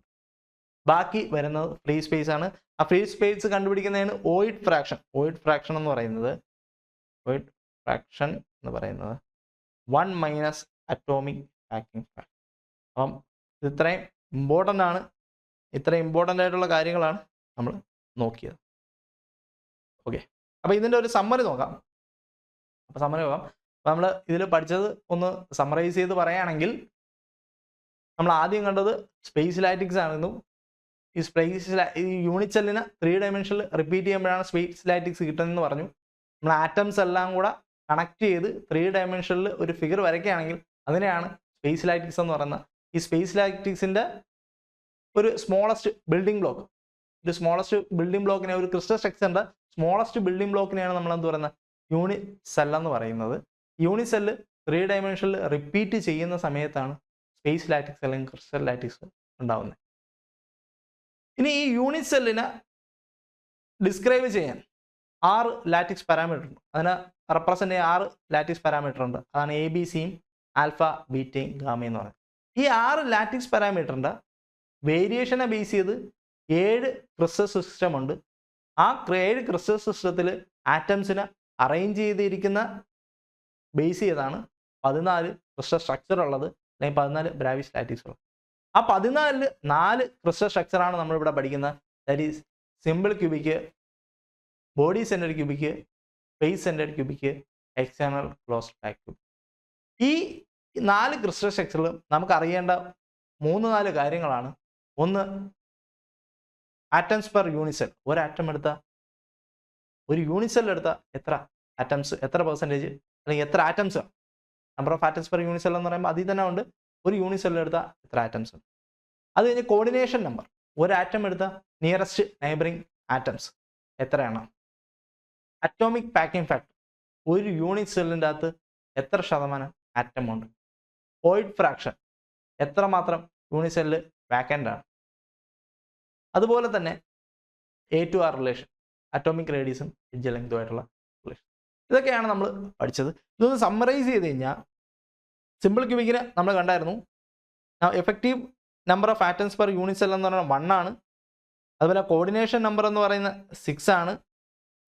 ബാക്കി വരുന്നത് ഫ്രീ സ്പേസ് ആണ്. ആ ഫ്രീ സ്പേസ് കണ്ടുപിടിക്കുന്നതാണ് വോയിഡ് ഫ്രാക്ഷൻ. വോയിഡ് ഫ്രാക്ഷൻ എന്ന് പറയുന്നത് 1 മൈനസ് അറ്റോമിക് പാക്കിംഗ് ഫാക്ടർ. അപ്പം ഇത് ഇത്രയും ഇമ്പോർട്ടൻ്റ് ആണ്. ഇത്രയും ഇമ്പോർട്ടൻ്റ് ആയിട്ടുള്ള കാര്യങ്ങളാണ് നമ്മൾ നോക്കിയത്. ഓക്കെ, അപ്പോൾ ഇതിൻ്റെ ഒരു സമ്മറി നോക്കാം. അപ്പോൾ നമ്മൾ ഇതിൽ പഠിച്ചത് ഒന്ന് സമ്മറൈസ് ചെയ്ത് പറയുകയാണെങ്കിൽ നമ്മൾ ആദ്യം കണ്ടത് സ്പേസ് ലാറ്റിക്സ് ആയിരുന്നു. ഈ യൂണിറ്റ് സെല്ലിന് 3 ഡയമെൻഷനിൽ റിപ്പീറ്റ് ചെയ്യുമ്പോഴാണ് സ്പേസ് ലാറ്റിക്സ് കിട്ടുന്നതെന്ന് പറഞ്ഞു. നമ്മൾ ആറ്റംസ് എല്ലാം കൂടെ കണക്ട് ചെയ്ത് 3 ഡയമെൻഷനിൽ ഒരു ഫിഗർ വരയ്ക്കുകയാണെങ്കിൽ അതിനെയാണ് സ്പേസ് ലാറ്റിക്സ് എന്ന് പറയുന്നത്. ഈ സ്പേസ് ലാറ്റിക്സിൻ്റെ ഒരു സ്മോളസ്റ്റ് ബിൽഡിംഗ് ബ്ലോക്ക്, ഒരു ക്രിസ്റ്റൽ സ്ട്രക്ചറിൻ്റെ സ്മോളസ്റ്റ് ബിൽഡിംഗ് ബ്ലോക്കിനെയാണ് നമ്മൾ എന്ത് പറയുന്നത്? യൂണിറ്റ് സെൽ എന്ന് പറയുന്നത്. യൂണിറ്റ് സെല്ല് 3 ഡയമെൻഷനിൽ റിപ്പീറ്റ് ചെയ്യുന്ന സമയത്താണ് സ്പേസ് ലാറ്റിക്സ് അല്ലെങ്കിൽ ക്രിസ്റ്റൽ ലാറ്റിക്സ് ഉണ്ടാവുന്നത്. ഇനി ഈ യൂണിറ്റ് സെല്ലിനെ ഡിസ്ക്രൈബ് ചെയ്യാൻ 6 ലാറ്റിക്സ് പാരാമീറ്റർ ഉണ്ട്. അതിനെ റെപ്രസെൻ്റ് ചെയ്യാൻ 6 ലാറ്റിക്സ് പാരാമീറ്റർ ഉണ്ട്. അതാണ് എ ബി സിയും ആൽഫ ബീറ്റയും ഗാമയും എന്ന് പറയുന്നത്. ഈ 6 ലാറ്റിക്സ് പാരാമീറ്ററിൻ്റെ വേരിയേഷനെ ബേസ് ചെയ്ത് 7 ക്രിസ്റ്റൽ സിസ്റ്റം ഉണ്ട്. ആ 7 ക്രിസ്റ്റൽ സിസ്റ്റത്തിൽ ആറ്റംസിനെ അറേഞ്ച് ചെയ്തിരിക്കുന്ന ബേസ് ചെയ്താണ് 14 ക്രിസ്റ്റൽ സ്ട്രക്ചർ ഉള്ളത്, അല്ലെങ്കിൽ 14 ബ്രാവിസ് ലാറ്റിക്സ് ഉള്ളത്. ആ 14-ൽ 4 ക്രിസ്റ്റൽ സ്ട്രക്ചറാണ് നമ്മളിവിടെ പഠിക്കുന്നത്. That is simple cubic, body centred cubic, face centred cubic, external closed pack cubic. ഈ 4 ക്രിസ്റ്റൽ സ്ട്രക്ചറിലും നമുക്ക് അറിയേണ്ട 3-4 കാര്യങ്ങളാണ്. ഒന്ന്, ആറ്റംസ് പെർ യൂണിറ്റ് സെൽ. ഒരു യൂണിറ്റ് സെൽ എടുത്താൽ എത്ര ആറ്റംസ്, എത്ര പെർസെൻറ്റേജ് അല്ലെങ്കിൽ എത്ര atoms, number of atoms per unit cell എന്ന് പറയുമ്പോൾ അതിൽ തന്നെ ഉണ്ട് ഒരു യൂണിറ്റ് സെൽ എടുത്താൽ എത്ര ആറ്റംസ് ഉണ്ട്. അത് കഴിഞ്ഞ് കോർഡിനേഷൻ നമ്പർ, ഒരു ആറ്റം എടുത്താൽ നിയറസ്റ്റ് നൈബറിങ് ആറ്റംസ് എത്രയാണ്. അറ്റോമിക് പാക്കിംഗ് ഫാക്ടർ, ഒരു യൂണിറ്റ് സെല്ലിൻ്റെ അകത്ത് എത്ര ശതമാനം ആറ്റം ഉണ്ട്. വോയിഡ് ഫ്രാക്ഷൻ, എത്രമാത്രം യൂണിസെല്ല് വാക്കൻ്റ് ആണ്. അതുപോലെ തന്നെ A-to-R റിലേഷൻ, അറ്റോമിക് റേഡിയസും എഡ്ജ് ലെങ്തുമായിട്ടുള്ള റിലേഷൻ, ഇതൊക്കെയാണ് നമ്മൾ പഠിച്ചത്. ഇതൊന്ന് സമ്മറൈസ് ചെയ്ത് കഴിഞ്ഞാൽ സിമ്പിൾ ക്യൂബിക്കിന് നമ്മൾ കണ്ടായിരുന്നു effective number of atoms per unit cell എന്ന് പറയുന്നത് 1 ആണ്. അതുപോലെ കോർഡിനേഷൻ നമ്പർ എന്ന് പറയുന്നത് 6 ആണ്.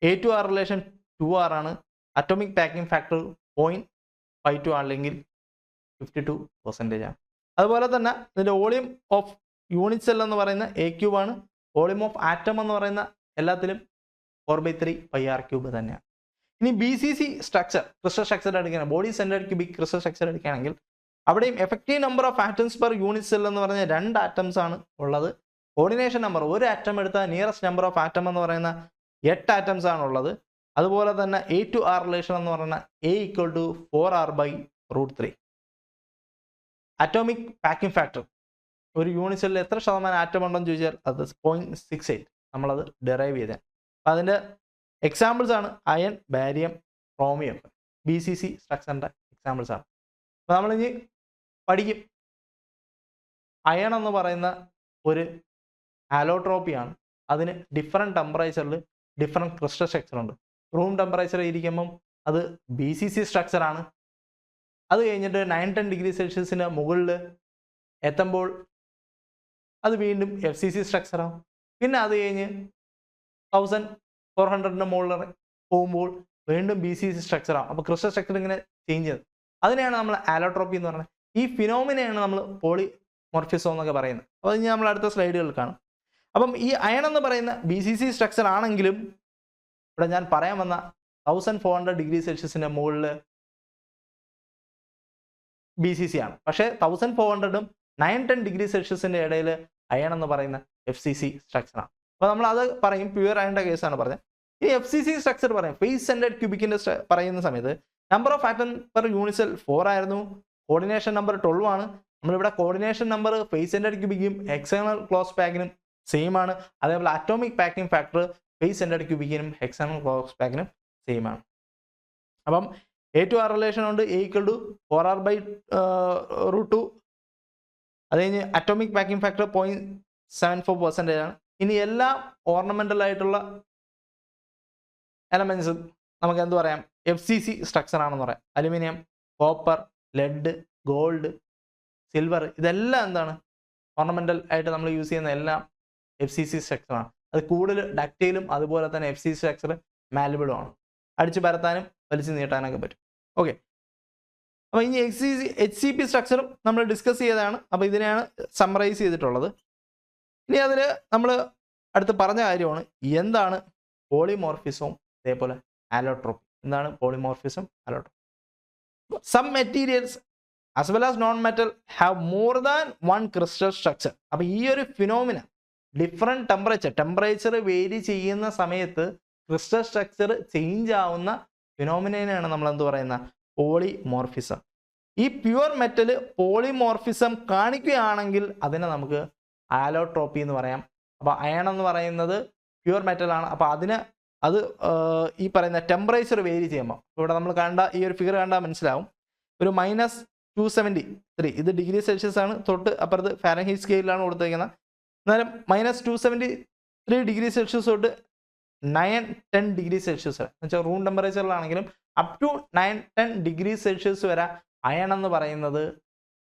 A-to-R റിലേഷൻ 2R ആണ്. അറ്റോമിക് പാക്കിംഗ് ഫാക്ടർ 0.52 അല്ലെങ്കിൽ 52% ആണ്. അതുപോലെ തന്നെ ഇതിൻ്റെ വോളിയം ഓഫ് യൂണിറ്റ് സെൽ എന്ന് പറയുന്ന A³ ആണ്. വോളിയം ഓഫ് ആറ്റം എന്ന് പറയുന്ന എല്ലാത്തിലും 4/3πr³ തന്നെയാണ്. ഇനി BCC സ്ട്രക്ചർ, ക്രിസ്റ്റൽ സ്ട്രക്ചർ എടുക്കുകയാണെങ്കിൽ, body centred cubic crystal structure എടുക്കുകയാണെങ്കിൽ അവിടെയും effective number of atoms per unit cell എന്ന് പറഞ്ഞാൽ 2 ആറ്റംസ് ആണ് ഉള്ളത്. കോർഡിനേഷൻ നമ്പർ, ഒരു ആറ്റം എടുത്താൽ നിയറസ്റ്റ് നമ്പർ ഓഫ് ആറ്റം എന്ന് പറയുന്ന 8 ആറ്റംസ് ആണ് ഉള്ളത്. അതുപോലെ തന്നെ A-to-R റിലേഷൻ എന്ന് പറയുന്ന A = 4R/√3. Atomic packing factor, ഒരു യൂണിറ്റ് സെല്ലിൽ എത്ര ശതമാനം ആറ്റം ഉണ്ടെന്ന് ചോദിച്ചാൽ അത് 0.68, നമ്മളത് ഡെറൈവ് ചെയ്തത്. അപ്പം അതിൻ്റെ എക്സാമ്പിൾസ് ആണ് അയൺ, ബാരിയം, ക്രോമിയം, BCC സ്ട്രക്ചറിൻ്റെ എക്സാമ്പിൾസ് ആണ്. അപ്പോൾ നമ്മളിനി പഠിക്കും. അയൺ എന്ന് പറയുന്ന ഒരു ആലോട്രോപ്പിയാണ്. അതിന് ഡിഫറെൻറ്റ് ടെമ്പറേച്ചറിൽ ഡിഫറെൻറ്റ് ക്രിസ്റ്റൽ സ്ട്രക്ചർ ഉണ്ട്. റൂം ടെമ്പറേച്ചർ ഇരിക്കുമ്പം അത് BCC സ്ട്രക്ചറാണ്. അത് കഴിഞ്ഞിട്ട് 9-10 ഡിഗ്രി സെൽഷ്യസിന് മുകളിൽ എത്തുമ്പോൾ അത് വീണ്ടും FCC സ്ട്രക്ചറാണ്. പിന്നെ അത് കഴിഞ്ഞ് 1400 മുകളിൽ പോകുമ്പോൾ വീണ്ടും BCC സ്ട്രക്ചറാണ്. അപ്പോൾ ക്രിസ്റ്റൽ സ്ട്രക്ചർ ഇങ്ങനെ ചേഞ്ച് ചെയ്ത്, അതിനെയാണ് നമ്മൾ ആലോട്രോപ്പി എന്ന് പറയുന്നത്. ഈ ഫിനോമിനയാണ് നമ്മൾ പോളിമോർഫിസം എന്നൊക്കെ പറയുന്നത്. അപ്പോൾ ഇനി നമ്മൾ അടുത്ത സ്ലൈഡുകളിൽ കാണും. അപ്പം ഈ അയൺ എന്ന് പറയുന്ന BCC സ്ട്രക്ചർ ആണെങ്കിലും ഇവിടെ ഞാൻ പറയാൻ വന്ന 1400 ഡിഗ്രി സെൽഷ്യസിൻ്റെ മുകളിൽ BCC ആണ്. പക്ഷേ 1400-ഉം 9-10 ഡിഗ്രി സെൽഷ്യസിൻ്റെ ഇടയിൽ അയൺ എന്ന് പറയുന്ന FCC സ്ട്രക്ചറാണ്. അപ്പോൾ നമ്മൾ അത് പറയും, പ്യുവർ അയണിൻ്റെ കേസാണ് പറഞ്ഞത്. ഈ FCC സ്ട്രക്ചർ പറയും ഫേസ് സെൻറ്റേർഡ് ക്യൂബിക്കിൻ്റെ പറയുന്ന സമയത്ത് number of atom per unit cell 4 ആയിരുന്നു. കോർഡിനേഷൻ നമ്പർ 12 ആണ്. നമ്മളിവിടെ കോർഡിനേഷൻ നമ്പർ ഫേസ് സെൻറ്റേർഡ് ക്യൂബിക്കും എക്സ്റ്റേണൽ ക്ലോസ് പാക്കിനും സെയിം ആണ്. അതേപോലെ atomic packing factor face centred ക്യൂബിക്കിനും എക്സ്റ്റേണൽ ക്ലോസ് പാക്കിനും സെയിം ആണ്. അപ്പം A-to-R റിലേഷൻ ഉണ്ട്. A = 4R/√2. അത് കഴിഞ്ഞ് അറ്റോമിക് പാക്കിംഗ് ഫാക്ടർ 0.74% ആണ്. ഇനി എല്ലാ ഓർണമെൻ്റൽ ആയിട്ടുള്ള എലമെൻസും നമുക്ക് എന്ത് പറയാം, FCC സ്ട്രക്ചർ ആണെന്ന് പറയാം. Aluminium, copper, lead, gold, silver, ഇതെല്ലാം എന്താണ് ഓർണമെൻ്റൽ ആയിട്ട് നമ്മൾ യൂസ് ചെയ്യുന്ന എല്ലാം FCC സ്ട്രക്ചറാണ്. അത് കൂടുതൽ ഡക്റ്റൈലും അതുപോലെ തന്നെ FCC സ്ട്രക്ചർ മാലബിളും ആണ്. അടിച്ച് പരത്താനും വലിച്ചു നീട്ടാനൊക്കെ പറ്റും. ഓക്കെ, അപ്പോൾ ഇനി HCP സ്ട്രക്ചറും നമ്മൾ ഡിസ്കസ് ചെയ്തതാണ്. അപ്പോൾ ഇതിനെയാണ് സമ്മറൈസ് ചെയ്തിട്ടുള്ളത്. ഇനി അതിൽ നമ്മൾ അടുത്ത് പറഞ്ഞ കാര്യമാണ് എന്താണ് പോളിമോർഫിസവും അതേപോലെ ആലോട്രോപ്പി. എന്താണ് polymorphism, allotropy? Some materials as well as non metal have more than 1 crystal structure. അപ്പോൾ ഈ ഒരു ഫിനോമിന ഡിഫറെൻറ്റ് ടെമ്പറേച്ചർ വേരി ചെയ്യുന്ന സമയത്ത് ക്രിസ്റ്റൽ സ്ട്രക്ചർ ചേഞ്ച് ആവുന്ന ഫിനോമിനയാണ് നമ്മൾ എന്ത് പറയുന്ന പോളിമോർഫിസം. ഈ പ്യുവർ മെറ്റൽ പോളിമോർഫിസം കാണിക്കുകയാണെങ്കിൽ അതിനെ നമുക്ക് ആലോട്രോപ്പി എന്ന് പറയാം. അപ്പോൾ അയൺ എന്ന് പറയുന്നത് പ്യുവർ മെറ്റലാണ്. അപ്പോൾ അത് ഈ പറയുന്ന ടെമ്പറേച്ചർ വേരി ചെയ്യുമ്പോൾ, ഇവിടെ നമ്മൾ കണ്ട ഈ ഒരു ഫിഗർ കണ്ടാൽ മനസ്സിലാവും. ഒരു -273, ഇത് ഡിഗ്രി സെൽഷ്യസ് ആണ്. തൊട്ട് അപ്പുറത്ത് ഫാരൻഹീറ്റ് സ്കെയിലാണ് കൊടുത്തിരിക്കുന്നത്. എന്നാലും -273 ഡിഗ്രി സെൽഷ്യസ് തൊട്ട് 9-10 ഡിഗ്രി സെൽഷ്യസ് വരെ, എന്നുവെച്ചാൽ റൂം ടെമ്പറേച്ചറിലാണെങ്കിലും അപ് ടു 9-10 ഡിഗ്രി സെൽഷ്യസ് വരെ അയൺ എന്ന് പറയുന്നത്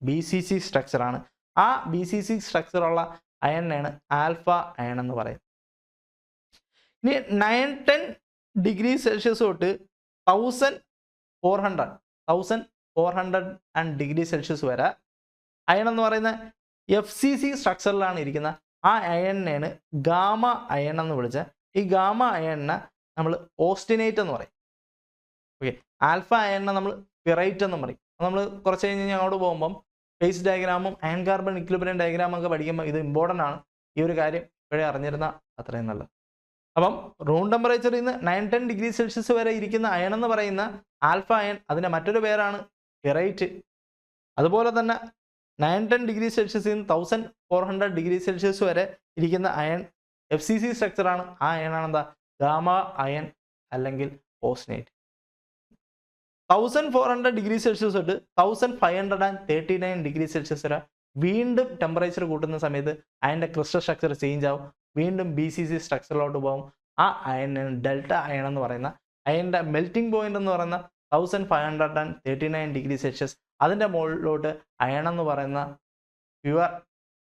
BCC സ്ട്രക്ചറാണ്. ആ BCC സ്ട്രക്ചറുള്ള അയണിനെയാണ് ആൽഫ അയൺ എന്ന് പറയുന്നത്. ഇനി 9-10 ഡിഗ്രി സെൽഷ്യസ് തൊട്ട് 1400 ഡിഗ്രി സെൽഷ്യസ് വരെ അയൺ എന്ന് പറയുന്ന FCC സ്ട്രക്ചറിലാണ് ഇരിക്കുന്ന. ആ അയണിനെയാണ് ഗാമ അയൺ എന്ന് വിളിച്ച. ഈ ഗാമ അയണിനെ നമ്മൾ ഓസ്റ്റിനേറ്റ് എന്ന് പറയും. ഓക്കെ, ആൽഫ അയണിനെ നമ്മൾ ഫെറൈറ്റ് എന്ന് പറയും. നമ്മൾ കുറച്ച് കഴിഞ്ഞ് അങ്ങോട്ട് പോകുമ്പം ഫേസ് ഡയഗ്രാമും അയൺ കാർബൺ ഇക്വിലിബ്രിയം ഡയഗ്രാമും ഒക്കെ പഠിക്കുമ്പോൾ ഇത് ഇമ്പോർട്ടൻ്റ് ആണ്. ഈ ഒരു കാര്യം ഇപ്പോഴേ അറിഞ്ഞിരുന്നാൽ അത്രയും നല്ലത്. അപ്പം റൂം ടെമ്പറേച്ചറിൽ നിന്ന് 9-10 ഡിഗ്രി സെൽഷ്യസ് വരെ ഇരിക്കുന്ന അയൺ എന്ന് പറയുന്ന ആൽഫ അയൺ, അതിൻ്റെ മറ്റൊരു പേരാണ് ഫെറൈറ്റ്. അതുപോലെ തന്നെ 9-10 ഡിഗ്രി സെൽഷ്യസിൽ നിന്ന് 1400 ഡിഗ്രി സെൽഷ്യസ് വരെ ഇരിക്കുന്ന അയൺ FCC സ്ട്രക്ചറാണ്. ആ അയണാണ് എന്താ ഗാമ അയൺ അല്ലെങ്കിൽ ഓസ്റ്റിനേറ്റ്. 1400 ഡിഗ്രി സെൽഷ്യസ് തൊട്ട് 1539 ഡിഗ്രി സെൽഷ്യസ് വരെ വീണ്ടും ടെമ്പറേച്ചർ കൂട്ടുന്ന സമയത്ത് അയണിൻ്റെ ക്രിസ്റ്റൽ സ്ട്രക്ചർ ചേഞ്ച് ആവും, വീണ്ടും BCC സ്ട്രക്ചറിലോട്ട് പോകും. ആ അയണിന് ഡെൽറ്റ അയൺ എന്ന് പറയുന്ന അയണിൻ്റെ മെൽറ്റിംഗ് പോയിന്റ് എന്ന് പറയുന്ന 1539 ഡിഗ്രി സെൽഷ്യസ്, അതിൻ്റെ മുകളിലോട്ട് അയൺ എന്ന് പറയുന്ന പ്യുവർ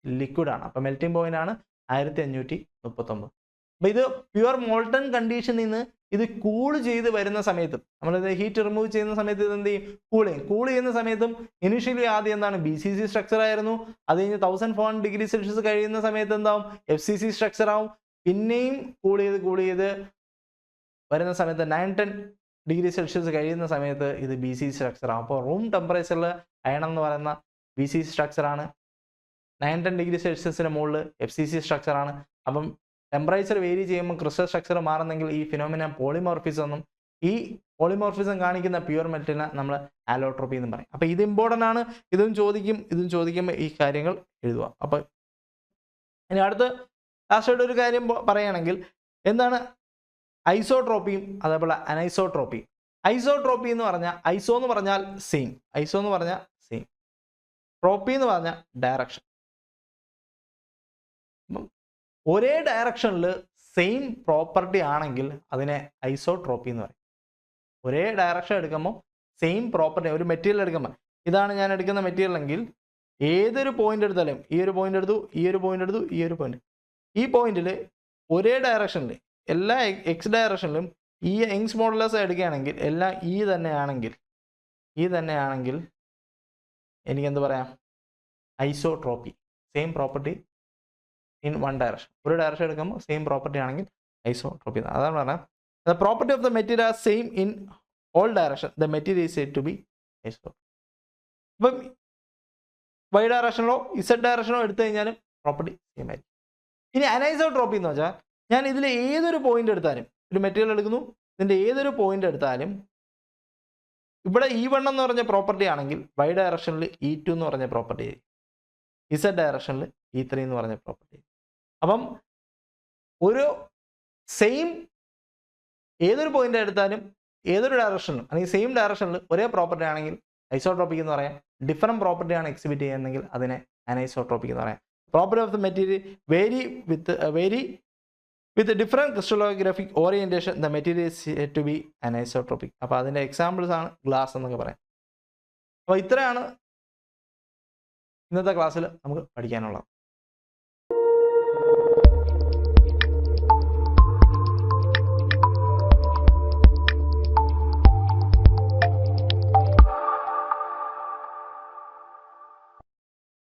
ലിക്വിഡാണ്. അപ്പോൾ മെൽറ്റിംഗ് പോയിന്റ് ആണ് 1539. അപ്പോൾ ഇത് പ്യുവർ മോൾട്ടൺ കണ്ടീഷനിൽ നിന്ന് ഇത് കൂൾ ചെയ്ത് വരുന്ന സമയത്തും നമ്മളിത് ഹീറ്റ് റിമൂവ് ചെയ്യുന്ന സമയത്ത് ഇത് എന്ത് ചെയ്യും, കൂൾ ചെയ്യുന്ന സമയത്തും ഇനീഷ്യലി ആദ്യം എന്താണ് BCC സ്ട്രക്ചർ ആയിരുന്നു. അത് കഴിഞ്ഞ് 1400 ഡിഗ്രി സെൽഷ്യസ് കഴിയുന്ന സമയത്ത് എന്താവും, FCC സ്ട്രക്ചർ ആവും. പിന്നെയും കൂൾ ചെയ്ത് വരുന്ന സമയത്ത് 910 ഡിഗ്രി സെൽഷ്യസ് കഴിയുന്ന സമയത്ത് ഇത് BCC സ്ട്രക്ചർ ആവും. അപ്പോൾ റൂം ടെമ്പറേച്ചറിൽ അയൺ എന്ന് പറയുന്ന BCC സ്ട്രക്ചർ ആണ്, 910 ഡിഗ്രി സെൽഷ്യസിന് മുകളിൽ FCC സ്ട്രക്ചർ ആണ്. അപ്പം ടെമ്പറേച്ചർ വേരി ചെയ്യുമ്പോൾ ക്രിസ്റ്റൽ സ്ട്രക്ചർ മാറുന്നെങ്കിൽ ഈ ഫിനോമിന പോളിമോർഫിസം എന്നും, ഈ പോളിമോർഫിസം കാണിക്കുന്ന പ്യുവർ മെറ്റലിനെ നമ്മൾ ആലോട്രോപ്പി എന്നും പറയും. അപ്പോൾ ഇത് ഇമ്പോർട്ടൻ്റ് ആണ്. ഇതും ചോദിക്കുമ്പോൾ ഈ കാര്യങ്ങൾ എഴുതുക. അപ്പോൾ ഇനി അടുത്ത് ലാസ്റ്റായിട്ട് ഒരു കാര്യം പറയുകയാണെങ്കിൽ എന്താണ് ഐസോട്രോപ്പിയും അതേപോലെ അനൈസോട്രോപ്പിയും. ഐസോട്രോപ്പി എന്ന് പറഞ്ഞാൽ ഐസോ എന്ന് പറഞ്ഞാൽ സെയിം, ട്രോപ്പി എന്ന് പറഞ്ഞാൽ ഡയറക്ഷൻ. ഒരേ ഡയറക്ഷനിൽ സെയിം പ്രോപ്പർട്ടി ആണെങ്കിൽ അതിനെ ഐസോട്രോപ്പി എന്ന് പറയും. ഒരേ ഡയറക്ഷൻ എടുക്കുമ്പോൾ സെയിം പ്രോപ്പർട്ടി, ഒരു മെറ്റീരിയൽ എടുക്കുമ്പോൾ ഇതാണ് ഞാൻ എടുക്കുന്ന മെറ്റീരിയൽ എങ്കിൽ ഏതൊരു പോയിന്റ് എടുത്താലും, ഈ ഒരു പോയിന്റ് എടുത്തു, ഈ ഒരു പോയിന്റ് എടുത്തു, ഈ ഒരു പോയിന്റ്, ഈ പോയിന്റിൽ ഒരേ ഡയറക്ഷനിൽ എല്ലാ എക്സ് ഡയറക്ഷനിലും ഈ യങ്സ് മോഡുലസ് എടുക്കുകയാണെങ്കിൽ എല്ലാം ഈ തന്നെയാണെങ്കിൽ എനിക്കെന്ത് പറയാം, isotropy. Same property in one direction. ഒരു ഡയറക്ഷൻ എടുക്കുമ്പോൾ സെയിം പ്രോപ്പർട്ടി ആണെങ്കിൽ ഐസോട്രോപ്പി. അതാണ് പറഞ്ഞത് the property of the material are same in all direction, the material is said to be isotropy. അപ്പം വൈ ഡയറക്ഷനോ ഇസഡ് ഡയറക്ഷനോ എടുത്തു കഴിഞ്ഞാലും പ്രോപ്പർട്ടി സെയിം ആയിരിക്കും. ഇനി അനൈസോട്രോപ്പി എന്ന് വെച്ചാൽ ഞാൻ ഇതിൽ ഏതൊരു പോയിന്റ് എടുത്താലും, ഒരു മെറ്റീരിയൽ എടുക്കുന്നു, ഇതിൻ്റെ ഏതൊരു പോയിന്റ് എടുത്താലും ഇവിടെ E1 എന്ന് പറഞ്ഞ പ്രോപ്പർട്ടി ആണെങ്കിൽ വൈ ഡയറക്ഷനിൽ E2 എന്ന് പറഞ്ഞ പ്രോപ്പർട്ടി ആയിരിക്കും, ഇസഡ് ഡയറക്ഷനിൽ E3 എന്ന് പറഞ്ഞ പ്രോപ്പർട്ടി. അപ്പം ഒരു സെയിം ഏതൊരു പോയിന്റ് എടുത്താലും ഏതൊരു ഡയറക്ഷനിലും അല്ലെങ്കിൽ സെയിം ഡയറക്ഷനിൽ ഒരേ പ്രോപ്പർട്ടി ആണെങ്കിൽ ഐസോട്രോപ്പിക് എന്ന് പറയാം. ഡിഫറൻറ്റ് പ്രോപ്പർട്ടിയാണ് എക്സിബിറ്റ് ചെയ്യുന്നതെങ്കിൽ അതിനെ അനൈസോട്രോപ്പിക് എന്ന് പറയാം. Property of the material vary with different crystallographic orientation the material is said to be anisotropic. അപ്പോൾ അതിൻ്റെ എക്സാമ്പിൾസ് ആണ് ഗ്ലാസ് എന്നൊക്കെ പറയാം. അപ്പോൾ ഇത്രയാണ് ഇന്നത്തെ ക്ലാസ്സിൽ നമുക്ക് പഠിക്കാനുള്ളത്.